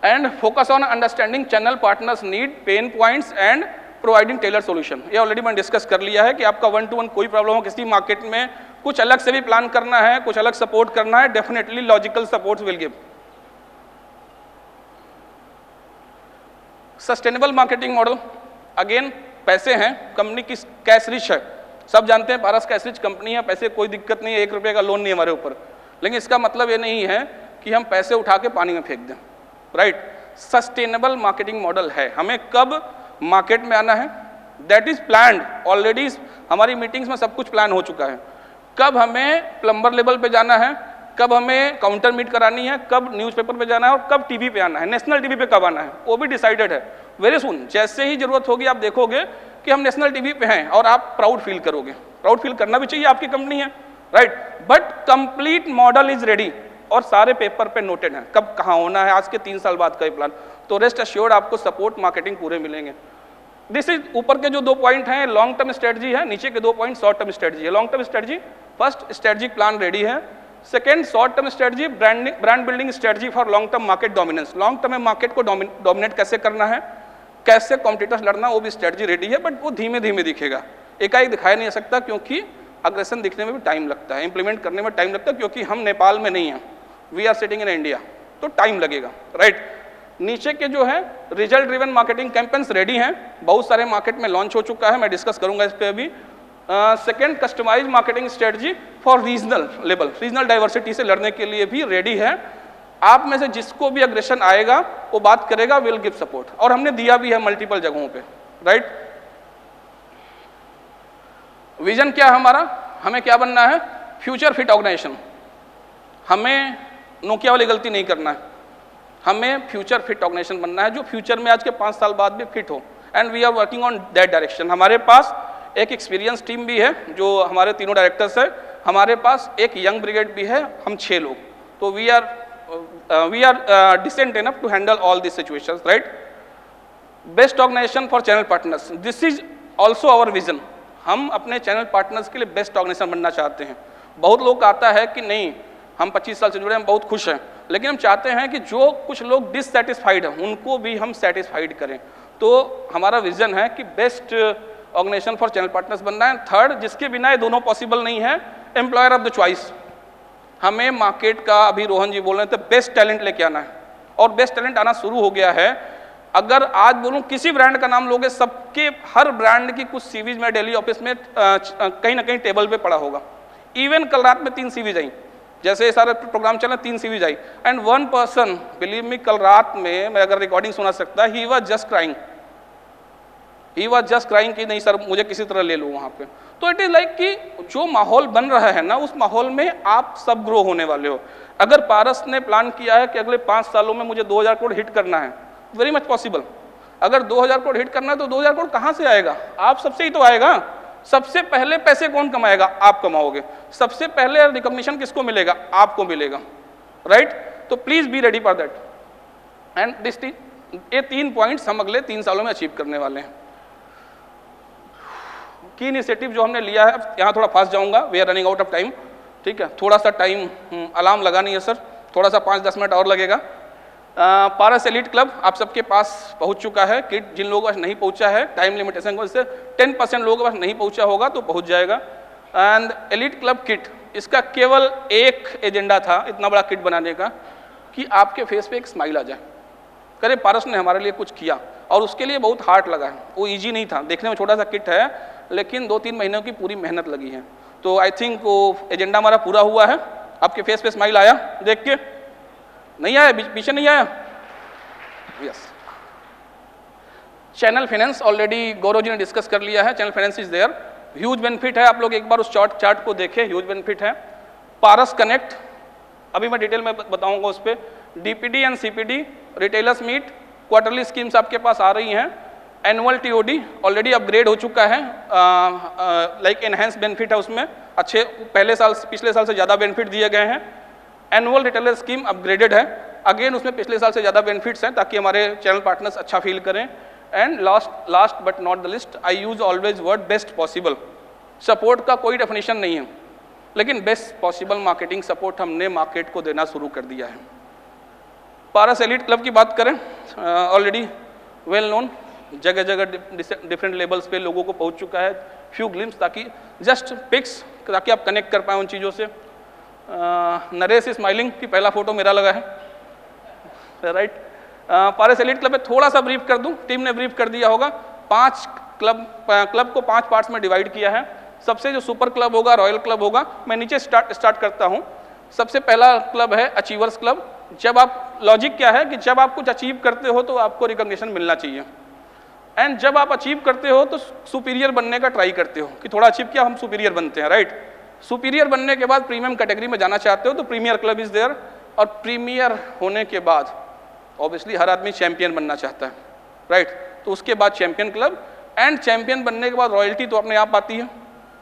And focus on understanding channel partners need, pain points and providing tailor solution. ये ऑलरेडी मैंने डिस्कस कर लिया है कि आपका 1-to-1 कोई प्रॉब्लम हो किसी मार्केट में, कुछ अलग से भी प्लान करना है, कुछ अलग सपोर्ट करना है, definitely logical support will give. Sustainable marketing model, again पैसे हैं, कंपनी की कैश रिच है, सब जानते हैं पारस कैश रिच कंपनी है, पैसे कोई दिक्कत नहीं है, 1 रुपये का लोन नहीं है हमारे ऊपर। लेकिन इसका मतलब ये नहीं है कि हम पैसे उठा के पानी में फेंक दें, राइट। सस्टेनेबल मार्केटिंग मॉडल है, हमें कब मार्केट में आना है, दैट इज प्लान्ड ऑलरेडी, हमारी मीटिंग्स में सब कुछ प्लान हो चुका है। कब हमें प्लम्बर लेवल पे जाना है, कब हमें काउंटर मीट करानी है, कब न्यूज़पेपर पे जाना है, और कब टीवी पे आना है, नेशनल टीवी पे कब आना है, वो भी डिसाइडेड है। वेरी सुन, जैसे ही जरूरत होगी आप देखोगे कि हम नेशनल टीवी पे हैं, और आप प्राउड फील करोगे। प्राउड फील करना भी चाहिए, आपकी कंपनी है, right. But complete model is ready, और सारे पेपर पे नोटेड है, कब कहाँ होना है, आज के 3 साल बाद का ये प्लान। तो रेस्ट अश्योर्ड आपको सपोर्ट मार्केटिंग पूरे मिलेंगे। दिस इज, ऊपर के जो 2 पॉइंट हैं लॉन्ग टर्म स्ट्रेटजी है, नीचे के 2 पॉइंट शॉर्ट टर्म स्ट्रेटजी है। Long term strategy, first strategic plan ready है, second short term strategy, brand building strategy for long term market dominance. Long term में मार्केट को डोमिनेट कैसे करना है, कैसे कॉम्पिटिटर्स लड़ना, वो भी स्ट्रेटजी रेडी है, बट वो धीमे धीमे दिखेगा, एकाएक दिखाया नहीं सकता, क्योंकि अग्रेशन दिखने में भी टाइम लगता है, इंप्लीमेंट करने में टाइम लगता है, क्योंकि हम नेपाल में नहीं हैं, we are sitting in India, तो टाइम लगेगा, राइट। नीचे के जो है result driven marketing campaigns ready हैं, बहुत सारे मार्केट में लॉन्च हो चुका है, मैं डिस्कस करूंगा इस पे अभी। Second, customize marketing strategy for regional level, regional diversity से लड़ने के लिए भी रेडी है। आप में से जिसको भी अग्रेशन आएगा वो बात करेगा, विल गिव सपोर्ट, और हमने दिया भी है मल्टीपल जगहों पे, राइट। विजन क्या है हमारा, हमें क्या बनना है, फ्यूचर फिट ऑर्गेनाइजेशन। हमें नोकिया वाली गलती नहीं करना है, हमें फ्यूचर फिट ऑर्गेनाइजेशन बनना है जो फ्यूचर में आज के 5 साल बाद भी फिट हो, and we are working on that direction. हमारे पास एक एक्सपीरियंस टीम भी है, जो हमारे तीनों डायरेक्टर्स है, हमारे पास एक यंग ब्रिगेड भी है, हम 6 लोग, तो we are decent enough to handle all this situations, right. Best organization for channel partners, this is also our vision. हम अपने चैनल पार्टनर्स के लिए बेस्ट ऑर्गेनाइजेशन बनना चाहते हैं। बहुत लोग आता है कि नहीं, हम 25 साल से जुड़े हैं, बहुत खुश हैं, लेकिन हम चाहते हैं कि जो कुछ लोग डिससेटिस्फाइड हैं उनको भी हम सेटिस्फाइड करें। तो हमारा विजन है कि best organization for channel partners बनना है। थर्ड, जिसके बिना ये दोनों पॉसिबल नहीं है, एम्प्लॉयर ऑफ द चॉइस। हमें मार्केट का, अभी रोहन जी बोल रहे थे, बेस्ट टैलेंट लेके आना है, और बेस्ट टैलेंट आना शुरू हो गया है। अगर आज बोलूं किसी ब्रांड का नाम लोगे, सबके, हर ब्रांड की कुछ सीवीज में डेली ऑफिस में कहीं ना कहीं टेबल पे पड़ा होगा। इवन कल रात में 3 सीवीज आई, जैसे ये सारे प्रोग्राम चले 3 CVs I, and 1 person, believe me, कल रात में मैं अगर रिकॉर्डिंग सुना सकता, he was just crying, he was just crying कि नहीं सर मुझे किसी तरह ले लो वहाँ पे। तो इट इज़ लाइक कि जो माहौल बन रहा है ना, उस माहौल में आप सब ग्रो होने वाले हो। अगर पारस ने प्लान किया है कि अगले 5 सालों में मुझे 2000 करोड़ हिट करना है, वेरी मच पॉसिबल। अगर 2000 करोड़ हिट करना है तो 2000 करोड़ कहाँ से आएगा? आप सबसे ही तो आएगा। सबसे पहले पैसे कौन कमाएगा? आप कमाओगे। सबसे पहले रिकॉग्निशन किसको मिलेगा? आपको मिलेगा, राइट? तो please be ready for that. And this ये 3 पॉइंट्स हम अगले 3 सालों में अचीव करने वाले हैं। की इनिशिएटिव जो हमने लिया है, यहाँ थोड़ा फास्ट जाऊंगा, we are running out of time, ठीक है? थोड़ा सा टाइम अलार्म लगा नहीं है सर, थोड़ा सा 5-10 मिनट और लगेगा। पारस एलीट क्लब आप सबके पास पहुंच चुका है। किट जिन लोगों के पास नहीं पहुंचा है, टाइम लिमिटेशन की वजह से 10% लोगों के पास नहीं पहुंचा होगा तो पहुंच जाएगा। एंड एलीट क्लब किट, इसका केवल एक एजेंडा था इतना बड़ा किट बनाने का कि आपके फेस पे एक स्माइल आ जाए, करे पारस ने हमारे लिए कुछ किया। और उसके लिए बहुत हार्ड लगा है, वो ईजी नहीं था। देखने में छोटा सा किट है, लेकिन 2-3 महीनों की पूरी मेहनत लगी है। तो आई थिंक वो एजेंडा हमारा पूरा हुआ है। आपके फेस पे स्माइल आया देख के? नहीं आया? पीछे नहीं आया? Yes. Channel finance already Gaurav ji ने डिस्कस कर लिया है। Channel finance is there, huge benefit है। आप लोग एक बार उस चार्ट को देखें, ह्यूज बेनिफिट है। पारस कनेक्ट, अभी मैं डिटेल में बताऊंगा उस पर। DPD and CPD, retailers meet, quarterly schemes आपके पास आ रही हैं। एनुअल टीओडी ऑलरेडी अपग्रेड हो चुका है, लाइक एनहेंस बेनिफिट है उसमें, अच्छे पिछले साल से ज़्यादा बेनिफिट दिए गए हैं। एनुअल रिटेलर स्कीम अपग्रेडेड है, अगेन उसमें पिछले साल से ज़्यादा बेनिफिट्स हैं ताकि हमारे चैनल पार्टनर्स अच्छा फील करें। And last but not the list, I use always word best possible. Support का कोई डेफिनेशन नहीं है, लेकिन बेस्ट पॉसिबल मार्केटिंग सपोर्ट हमने मार्केट को देना शुरू कर दिया है। पारस एलीट क्लब की बात करें, ऑलरेडी वेल नोन, जगह जगह डिफरेंट लेवल्स पे लोगों को पहुंच चुका है। फ्यू ग्लिम्स, ताकि जस्ट पिक्स, ताकि आप कनेक्ट कर पाए उन चीज़ों से। नरेश स्माइलिंग की पहला फोटो मेरा लगा है, राइट? पारस एलीट क्लब में थोड़ा सा ब्रीफ कर दूं, टीम ने ब्रीफ कर दिया होगा। 5 क्लब को 5 पार्ट्स में डिवाइड किया है। सबसे जो सुपर क्लब होगा, रॉयल क्लब होगा। मैं नीचे स्टार्ट करता हूं। सबसे पहला क्लब है अचीवर्स क्लब। जब आप, लॉजिक क्या है कि जब आप कुछ अचीव करते हो तो आपको रिकॉग्निशन मिलना चाहिए। एंड जब आप अचीव करते हो तो सुपीरियर बनने का ट्राई करते हो कि थोड़ा अचीव किया, हम सुपीरियर बनते हैं, राइट? सुपीरियर बनने के बाद प्रीमियम कैटेगरी में जाना चाहते हो तो प्रीमियर क्लब इज देयर। और प्रीमियर होने के बाद ऑब्वियसली हर आदमी चैंपियन बनना चाहता है, राइट? तो उसके बाद चैंपियन क्लब, एंड चैंपियन बनने के बाद रॉयल्टी तो अपने आप आती है,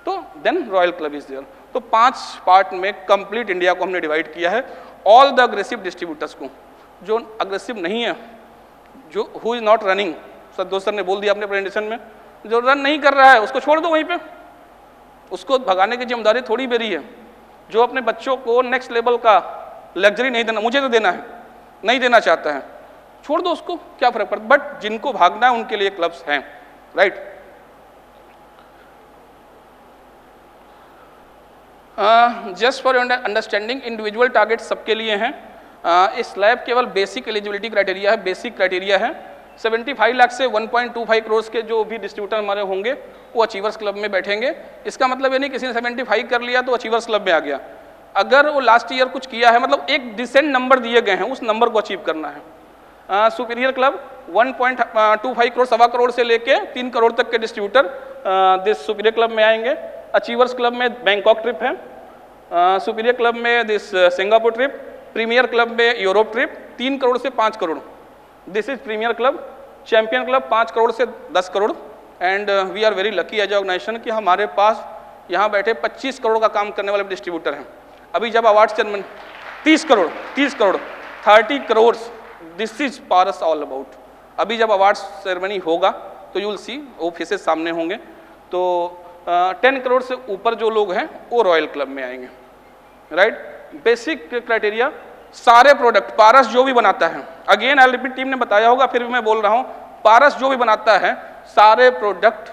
तो then royal club is there. तो 5 पार्ट में कंप्लीट इंडिया को हमने डिवाइड किया है। ऑल द अग्रेसिव डिस्ट्रीब्यूटर्स को, जो अग्रेसिव नहीं है, जो who is not running, sir sir ने बोल दिया अपने प्रेजेंटेशन में, जो रन नहीं कर रहा है उसको छोड़ दो वहीं पे, उसको भगाने की जिम्मेदारी थोड़ी मेरी है। जो अपने बच्चों को नेक्स्ट लेवल का लग्जरी नहीं देना, मुझे तो देना है, नहीं देना चाहता है, छोड़ दो उसको, क्या फर्क पड़ता। बट जिनको भागना है उनके लिए क्लब्स हैं, right? Just for understanding, individual target सबके लिए हैं। इस स्लैब केवल बेसिक एलिजिबिलिटी क्राइटेरिया है, बेसिक क्राइटेरिया है। 75 लाख से 1.25 करोड़ के जो भी डिस्ट्रीब्यूटर हमारे होंगे वो अचीवर्स क्लब में बैठेंगे। इसका मतलब ये नहीं किसी ने 75 कर लिया तो अचीवर्स क्लब में आ गया। अगर वो लास्ट ईयर कुछ किया है, मतलब एक डिसेंट नंबर दिए गए हैं, उस नंबर को अचीव करना है। सुपीरियर क्लब 1.25 करोड़, 1.25 करोड़ से लेके 3 करोड़ तक के डिस्ट्रीब्यूटर दिस सुपीरियर क्लब में आएंगे। अचीवर्स क्लब में बैंकॉक ट्रिप है, सुपीरियर क्लब में this Singapore trip, premier club में यूरोप ट्रिप 3 करोड़ से 5 crore, this is premier club. Champion club 5 crore से 10 crore. And we are very lucky as organization कि हमारे पास यहाँ बैठे 25 करोड़ का काम करने वाले डिस्ट्रीब्यूटर हैं। अभी जब award ceremony 30 crore 30 crore, this is Paras all about. अभी जब अवार्ड सेरेमनी होगा तो यू विल सी, वो फेसेस सामने होंगे। तो 10 करोड़ से ऊपर जो लोग हैं वो रॉयल क्लब में आएंगे, राइट? बेसिक क्राइटेरिया, सारे प्रोडक्ट पारस जो भी बनाता है, अगेन आई रिपीट, टीम ने बताया होगा फिर भी मैं बोल रहा हूँ, पारस जो भी बनाता है सारे प्रोडक्ट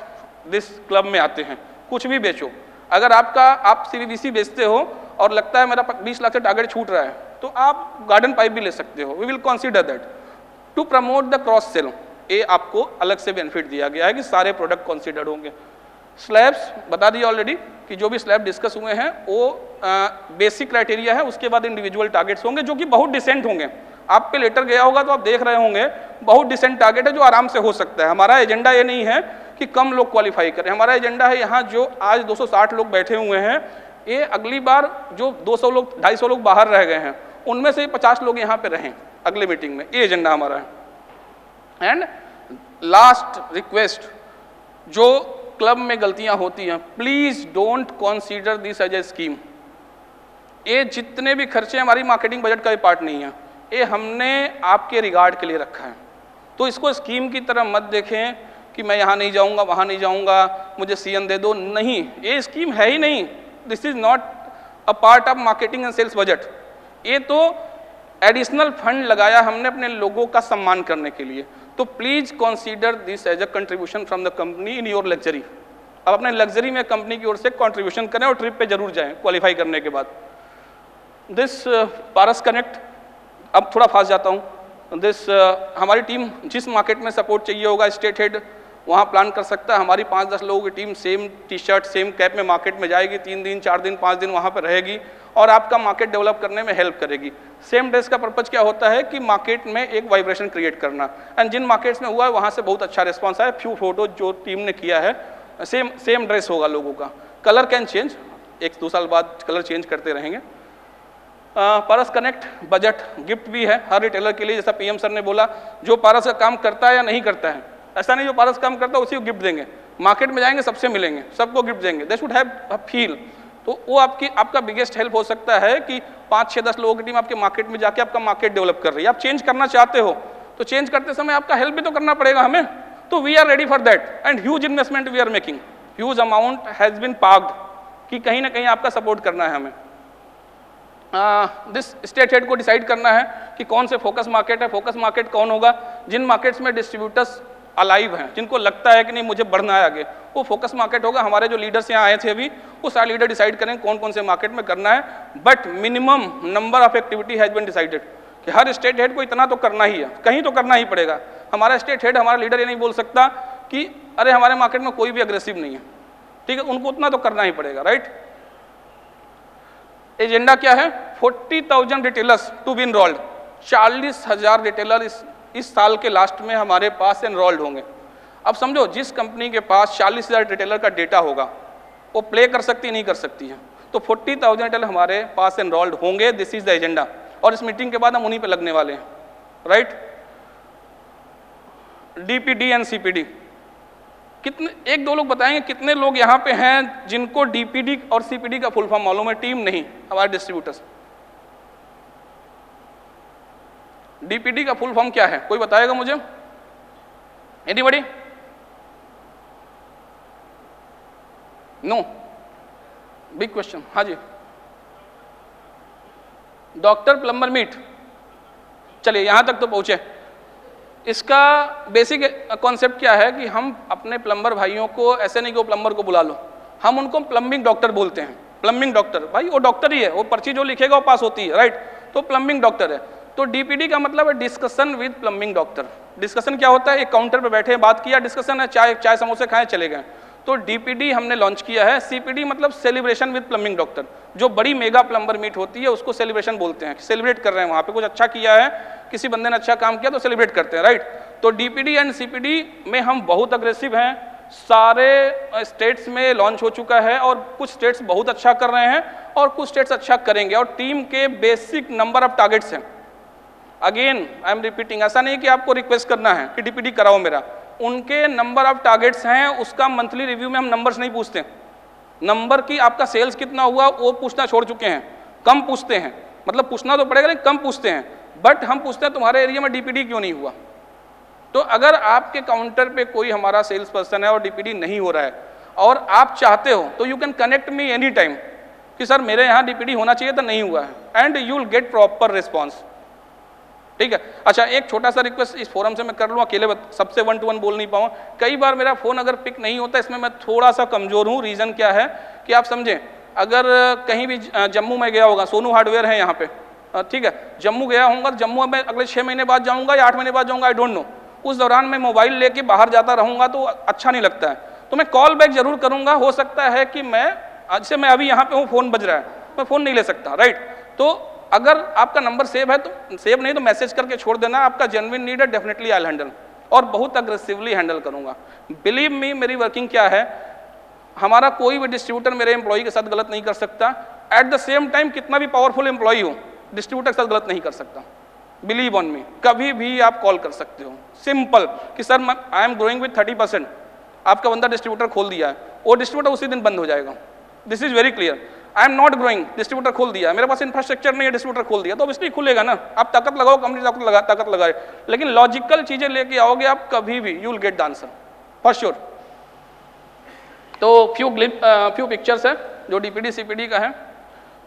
दिस क्लब में आते हैं। कुछ भी बेचो, अगर आप सीवीवीसी बेचते हो और लगता है मेरा 20 लाख से टारगेट छूट रहा है तो आप गार्डन पाइप भी ले सकते हो। We will consider that to promote the cross sell. ये आपको अलग से बेनिफिट दिया गया है कि सारे प्रोडक्ट कंसीडर्ड होंगे। स्लैब्स बता दिया ऑलरेडी कि जो भी स्लैब डिस्कस हुए हैं वो बेसिक क्राइटेरिया है, उसके बाद इंडिविजुअल टारगेट्स होंगे जो कि बहुत डिसेंट होंगे। आप पे लेटर गया होगा तो आप देख रहे होंगे, बहुत डिसेंट टारगेट है जो आराम से हो सकता है। हमारा एजेंडा ये नहीं है कि कम लोग क्वालिफाई करें, हमारा एजेंडा है यहाँ जो आज 260 लोग बैठे हुए हैं, ये अगली बार जो 200 लोग 250 लोग बाहर रह गए हैं उनमें से 50 लोग यहाँ पे रहें अगले मीटिंग में, ये एजेंडा हमारा है। एंड लास्ट रिक्वेस्ट, जो क्लब में गलतियां होती हैं, please don't consider this as a scheme. ये जितने भी खर्चे हमारी मार्केटिंग बजट का भी पार्ट नहीं है, ये हमने आपके रिगार्ड के लिए रखा है। तो इसको स्कीम की तरह मत देखें कि मैं यहाँ नहीं जाऊँगा, वहाँ नहीं जाऊँगा, मुझे सीएन दे दो, नहीं, ये स्कीम है ही नहीं। This is not a part of marketing and sales budget. ये तो एडिशनल फंड लगाया हमने अपने लोगों का सम्मान करने के लिए। तो please consider this as a contribution from the company in your luxury. अब अपने लग्जरी में कंपनी की ओर से कंट्रीब्यूशन करें और ट्रिप पे जरूर जाएं क्वालिफाई करने के बाद। दिस पारस कनेक्ट, अब थोड़ा फास्ट जाता हूँ। दिस हमारी टीम जिस मार्केट में सपोर्ट चाहिए होगा, स्टेट हेड वहाँ प्लान कर सकता है। हमारी 5-10 लोगों की team same T shirt same cap में मार्केट में जाएगी, 3 दिन 4 दिन 5 दिन वहाँ पर रहेगी और आपका मार्केट डेवलप करने में हेल्प करेगी। सेम ड्रेस का पर्पज क्या होता है कि मार्केट में एक वाइब्रेशन क्रिएट करना। एंड जिन मार्केट्स में हुआ है वहाँ से बहुत अच्छा रिस्पॉन्स आया। फ्यू फोटो जो टीम ने किया है, सेम ड्रेस होगा लोगों का, कलर कैन चेंज, 1-2 साल बाद कलर चेंज करते रहेंगे। पारस कनेक्ट बजट गिफ्ट भी है हर रिटेलर के लिए, जैसा पीएम सर ने बोला, जो पारस का काम करता है या नहीं करता है, ऐसा नहीं जो पारस काम करता है उसी को गिफ्ट देंगे। मार्केट में जाएंगे सबसे मिलेंगे, सबको गिफ्ट देंगे, दे शुड हैव फील। तो वो आपका बिगेस्ट हेल्प हो सकता है कि 5-6-10 लोगों की टीम आपके मार्केट में जाके आपका मार्केट डेवलप कर रही है। आप चेंज करना चाहते हो तो चेंज करते समय आपका हेल्प भी तो करना पड़ेगा हमें। तो we are ready for that and huge investment we are making, huge amount has been parked कि कहीं ना कहीं आपका सपोर्ट करना है हमें। दिस स्टेट हेड को डिसाइड करना है कि कौन से फोकस मार्केट है। फोकस मार्केट कौन होगा? जिन मार्केट्स में डिस्ट्रीब्यूटर्स अलाइव हैं, जिनको लगता है कि नहीं मुझे बढ़ना है आगे, वो फोकस मार्केट होगा। हमारे जो लीडर्स यहाँ आए थे अभी, वो सारे लीडर डिसाइड करें कौन कौन से मार्केट में करना है। But minimum number of activity has been decided कि हर स्टेट हेड को इतना तो करना ही है, कहीं तो करना ही पड़ेगा। हमारा स्टेट हेड, हमारा लीडर ये नहीं बोल सकता कि अरे हमारे मार्केट में कोई भी अग्रेसिव नहीं है, ठीक है, उनको उतना तो करना ही पड़ेगा, राइट। एजेंडा क्या है? 40,000 retailers to be enrolled. 40,000 retailer इस साल के लास्ट में हमारे पास एनरोल्ड होंगे। अब समझो, जिस कंपनी के पास 40,000 रिटेलर का डेटा होगा वो प्ले कर सकती नहीं कर सकती है, तो 40,000 रिटेलर हमारे पास एनरोल्ड होंगे। दिस इज द एजेंडा और इस मीटिंग के बाद हम उन्हीं पे लगने वाले हैं, राइट। डीपीडी एंड सीपीडी, कितने, 1-2 लोग बताएंगे कितने लोग यहाँ पे हैं जिनको डीपीडी और सीपीडी का फुल फॉर्म मालूम है? टीम नहीं, हमारे डिस्ट्रीब्यूटर्स। डीपीडी का फुल फॉर्म क्या है, कोई बताएगा मुझे? एनीबॉडी? No, big question. हाँ जी, डॉक्टर प्लम्बर मीट। चलिए यहां तक तो पहुंचे। इसका बेसिक कॉन्सेप्ट क्या है कि हम अपने प्लम्बर भाइयों को ऐसे नहीं कि वो प्लम्बर को बुला लो, हम उनको प्लम्बिंग डॉक्टर बोलते हैं। प्लम्बिंग डॉक्टर, भाई वो डॉक्टर ही है, वो पर्ची जो लिखेगा वो पास होती है, राइट। तो प्लम्बिंग डॉक्टर है। तो डीपीडी का मतलब है discussion with plumbing doctor. Discussion क्या होता है? एक काउंटर पे बैठे बात किया, डिस्कशन है, चाय समोसे खाए चले गए। तो डीपीडी हमने लॉन्च किया है। सीपीडी मतलब सेलिब्रेशन विद प्लम्बिंग डॉक्टर। जो बड़ी मेगा प्लम्बर मीट होती है उसको सेलिब्रेशन बोलते हैं, सेलिब्रेट कर रहे हैं, वहाँ पे कुछ अच्छा किया है, किसी बंदे ने अच्छा काम किया तो सेलिब्रेट करते हैं, राइट। तो डीपीडी एंड सीपीडी में हम बहुत अग्रेसिव हैं, सारे स्टेट्स में लॉन्च हो चुका है और कुछ स्टेट्स बहुत अच्छा कर रहे हैं और कुछ स्टेट्स अच्छा करेंगे। और टीम के बेसिक नंबर ऑफ टारगेट्स हैं। अगेन आई एम रिपीटिंग, ऐसा नहीं कि आपको रिक्वेस्ट करना है कि डीपीडी कराओ मेरा, उनके नंबर ऑफ टारगेट्स हैं, उसका मंथली रिव्यू में हम नंबर्स नहीं पूछते। नंबर की आपका सेल्स कितना हुआ वो पूछना छोड़ चुके हैं, कम पूछते हैं, मतलब पूछना तो पड़ेगा लेकिन कम पूछते हैं। बट हम पूछते हैं तुम्हारे एरिया में डीपीडी क्यों नहीं हुआ। तो अगर आपके काउंटर पे कोई हमारा सेल्स पर्सन है और डीपीडी नहीं हो रहा है और आप चाहते हो तो you can connect me any time कि सर मेरे यहाँ डीपीडी होना चाहिए तो नहीं हुआ है, and you will get proper response, ठीक है। अच्छा, एक छोटा सा रिक्वेस्ट इस फोरम से मैं कर लूँ, अकेले सबसे 1 to 1 बोल नहीं पाऊँ। कई बार मेरा फ़ोन अगर पिक नहीं होता, इसमें मैं थोड़ा सा कमज़ोर हूँ। रीज़न क्या है कि आप समझें, अगर कहीं भी जम्मू में गया होगा, सोनू हार्डवेयर है यहाँ पे, ठीक है, जम्मू गया हूँगा, जम्मू में अगले 6 महीने बाद जाऊँगा या 8 महीने बाद जाऊँगा, आई डोंट नो। उस दौरान मैं मोबाइल लेके बाहर जाता रहूँगा तो अच्छा नहीं लगता है, तो मैं कॉल बैक जरूर करूँगा। हो सकता है कि मैं, जैसे मैं अभी यहाँ पे हूँ, फ़ोन बज रहा है, मैं फ़ोन नहीं ले सकता, राइट। तो अगर आपका नंबर सेव है तो सेव नहीं तो मैसेज करके छोड़ देना, आपका जेन्युइन नीड है, डेफिनेटली आई हैंडल, और बहुत अग्रेसिवली हैंडल करूंगा। बिलीव मी, मेरी वर्किंग क्या है, हमारा कोई भी डिस्ट्रीब्यूटर मेरे एम्प्लॉई के साथ गलत नहीं कर सकता। एट द सेम टाइम कितना भी पावरफुल एम्प्लॉई हो, डिस्ट्रीब्यूटर के साथ गलत नहीं कर सकता। बिलीव ऑन मी, कभी भी आप कॉल कर सकते हो, सिंपल कि sir I am growing with 30%, आपका बंदा डिस्ट्रीब्यूटर खोल दिया है, वो डिस्ट्रीब्यूटर उसी दिन बंद हो जाएगा। This is very clear. I am not growing, distributor खोल दिया, मेरे पास इंफ्रास्ट्रक्चर नहीं है, डिस्ट्रीब्यूटर खोल दिया, तो ऑब्वियसली खुलेगा ना। आप ताकत लगाओ, कंपनी ताकत लगाए, लेकिन लॉजिकल चीजें लेके आओगे आप, कभी भी you will get the answer for sure. तो फ्यू पिक्चर्स है जो डीपीडी सीपीडी का है।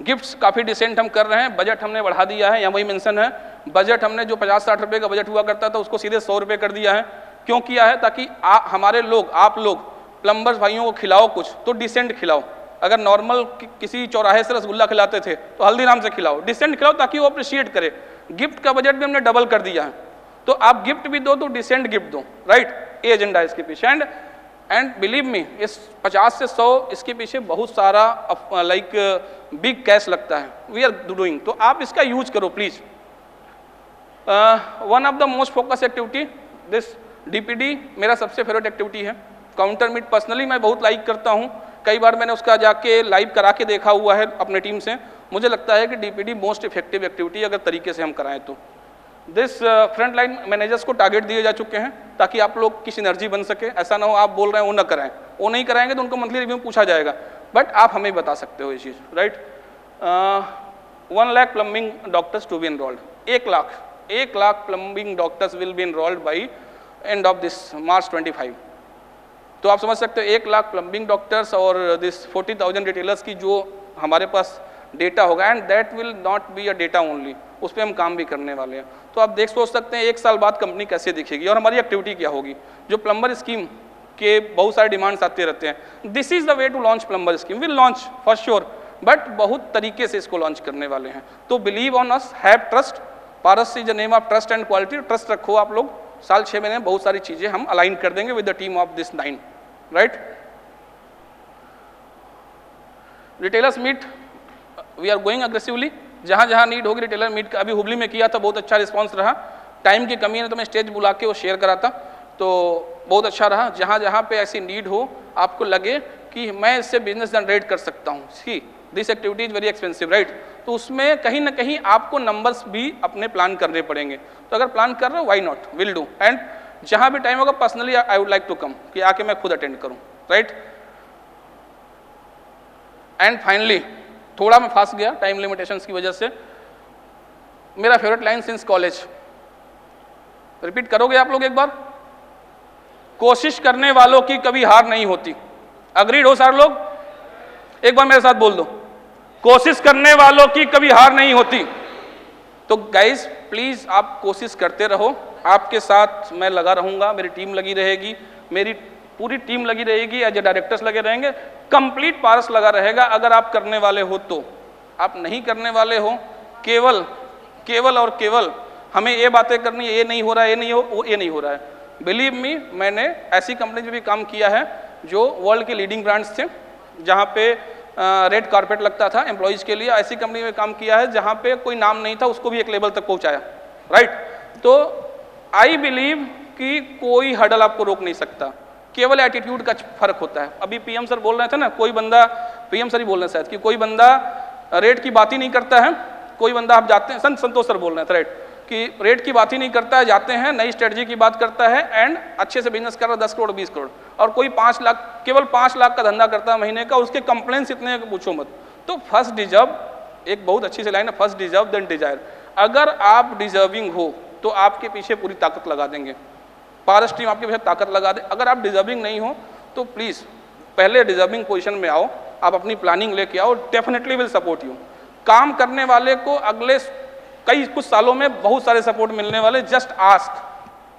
गिफ्ट्स काफ़ी डिसेंट हम कर रहे हैं, बजट हमने बढ़ा दिया है, यहाँ वही मेंशन है, बजट हमने जो 50-60 रुपये का बजट हुआ करता था उसको सीधे 100 रुपये कर दिया है। क्यों किया है? ताकि हमारे लोग, आप लोग प्लम्बर्स भाइयों को खिलाओ कुछ तो डिसेंट खिलाओ। अगर नॉर्मल किसी चौराहे से रसगुल्ला खिलाते थे तो हल्दीराम से खिलाओ, डिसेंट खिलाओ ताकि वो अप्रिशिएट करे। गिफ्ट का बजट भी हमने डबल कर दिया है, तो आप गिफ्ट भी दो तो डिसेंट गिफ्ट दो, राइट? ये एजेंडा है इसके पीछे। एंड बिलीव मी, इस 50 से 100 इसके पीछे बहुत सारा लाइक बिग कैश लगता है, वी आर डूइंग, तो आप इसका यूज करो please. One of the most focus activity this DPD मेरा सबसे फेवरेट एक्टिविटी है। काउंटर मीट पर्सनली मैं बहुत लाइक करता हूँ, कई बार मैंने उसका जाके लाइव करा के देखा हुआ है अपने टीम से। मुझे लगता है कि डीपीडी मोस्ट इफेक्टिव एक्टिविटी अगर तरीके से हम कराएं तो। दिस फ्रंट लाइन मैनेजर्स को टारगेट दिए जा चुके हैं ताकि आप लोग की सिनर्जी बन सके। ऐसा ना हो आप बोल रहे हैं वो ना कराएं, वो नहीं कराएंगे तो उनको मंथली रिव्यू पूछा जाएगा, बट आप हमें बता सकते हो ये चीज़, right? 1 lakh plumbing doctors to be enrolled, 1 lakh plumbing doctors will be enrolled by end of this March 25। तो आप समझ सकते हो 1 लाख प्लम्बिंग डॉक्टर्स और दिस 40,000 रिटेलर्स की जो हमारे पास डेटा होगा, and that will not be a data only, उस पर हम काम भी करने वाले हैं। तो आप सोच सकते हैं 1 साल बाद कंपनी कैसे दिखेगी और हमारी एक्टिविटी क्या होगी। जो प्लम्बर स्कीम के बहुत सारे डिमांड्स आते रहते हैं, this is the way to launch plumber scheme, will launch for sure, but बहुत तरीके से इसको लॉन्च करने वाले हैं। तो believe on us, have trust, Paras is the name of trust and quality. Trust रखो आप लोग, साल 6 महीने में बहुत सारी चीजें हम अलाइन कर देंगे with the team of this 9, right? Retailers meet we are going aggressively, जहाँ जहाँ नीड होगी रिटेलर मीट का। अभी हुबली में किया था, बहुत अच्छा रिस्पांस रहा। टाइम की कमी है तो मैं स्टेज बुला के वो शेयर कराता, तो बहुत अच्छा रहा। जहाँ जहाँ पे ऐसी नीड हो, आपको लगे कि मैं इससे बिजनेस जनरेट कर सकता हूँ, see this activity is very expensive, right? तो उसमें कहीं ना कहीं आपको नंबर्स भी अपने प्लान करने पड़ेंगे। तो अगर प्लान कर रहे हो, why not, will do. And जहाँ भी टाइम होगा personally I would like to come, कि आके मैं खुद अटेंड करूँ, राइट? एंड फाइनली, थोड़ा मैं फंस गया टाइम लिमिटेशंस की वजह से, मेरा favourite line since college, repeat करोगे आप लोग एक बार? कोशिश करने वालों की कभी हार नहीं होती। अग्रीड हो सारे लोग? एक बार मेरे साथ बोल दो, कोशिश करने वालों की कभी हार नहीं होती। तो गाइज प्लीज आप कोशिश करते रहो, आपके साथ मैं लगा रहूंगा, मेरी टीम लगी रहेगी, मेरी पूरी टीम लगी रहेगी, एज ए डायरेक्टर्स लगे रहेंगे, कंप्लीट पारस लगा रहेगा। अगर आप करने वाले हो तो, आप नहीं करने वाले हो, केवल और केवल हमें ये बातें करनी है, ये नहीं हो रहा है, ये नहीं हो रहा है। बिलीव मी, मैंने ऐसी कंपनी में भी काम किया है जो वर्ल्ड के लीडिंग ब्रांड्स थे, जहाँ पे रेड कारपेट लगता था एम्प्लॉइज के लिए। ऐसी कंपनी में काम किया है जहाँ पे कोई नाम नहीं था, उसको भी एक लेवल तक पहुँचाया, राइट? तो आई बिलीव कि कोई हडल आपको रोक नहीं सकता, केवल एटीट्यूड का फर्क होता है। अभी पीएम सर बोल रहे थे ना, कोई बंदा, पीएम सर ही बोल रहे हैं शायद, कि कोई बंदा रेट की बात ही नहीं करता है, कोई बंदा आप जाते हैं, संतोष सर बोल रहे थे, राइट, कि रेट की बात ही नहीं करता है, जाते हैं नई स्ट्रेटजी की बात करता है एंड अच्छे से बिजनेस कर रहा है, 10 करोड़ 20 करोड़, और कोई 5 लाख, केवल 5 लाख का धंधा करता है महीने का, उसके कंप्लेंट्स इतने पूछो मत। तो फर्स्ट डिजर्व, एक बहुत अच्छी सी लाइन है, फर्स्ट डिजर्व देन डिजायर। अगर आप डिजर्विंग हो तो आपके पीछे पूरी ताकत लगा देंगे, पारस टीम आपके पीछे ताकत लगा दे। अगर आप डिजर्विंग नहीं हो तो प्लीज पहले डिजर्विंग पोजीशन में आओ, आप अपनी प्लानिंग लेके आओ, डेफिनेटली विल सपोर्ट यू। काम करने वाले को अगले कुछ सालों में बहुत सारे सपोर्ट मिलने वाले, जस्ट आस्क,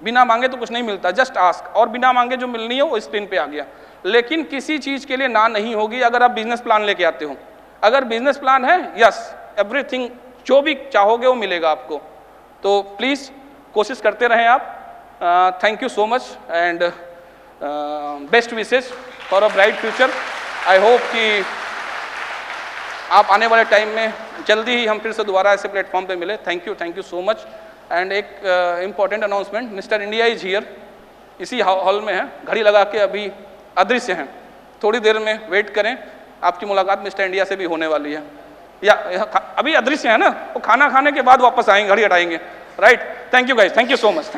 बिना मांगे तो कुछ नहीं मिलता, जस्ट आस्क, और बिना मांगे जो मिलनी है वो स्क्रीन पे आ गया। लेकिन किसी चीज के लिए ना नहीं होगी अगर आप बिजनेस प्लान लेके आते हो। अगर बिजनेस प्लान है, यस, एवरीथिंग जो भी चाहोगे वो मिलेगा आपको। तो प्लीज कोशिश करते रहें आप। Thank you so much and best wishes for a bright future. I hope कि आप आने वाले टाइम में जल्दी ही हम फिर से दोबारा ऐसे प्लेटफॉर्म पे मिले। Thank you so much. And एक important announcement, mister India is here, इसी हॉल में है, घड़ी लगा के अभी अदृश्य हैं, थोड़ी देर में वेट करें, आपकी मुलाकात मिस्टर इंडिया से भी होने वाली है। या अभी अदृश्य है ना, वो खाना खाने के बाद वापस आएंगे, घड़ी हटाएंगे, right. Thank you guys, thank you so much.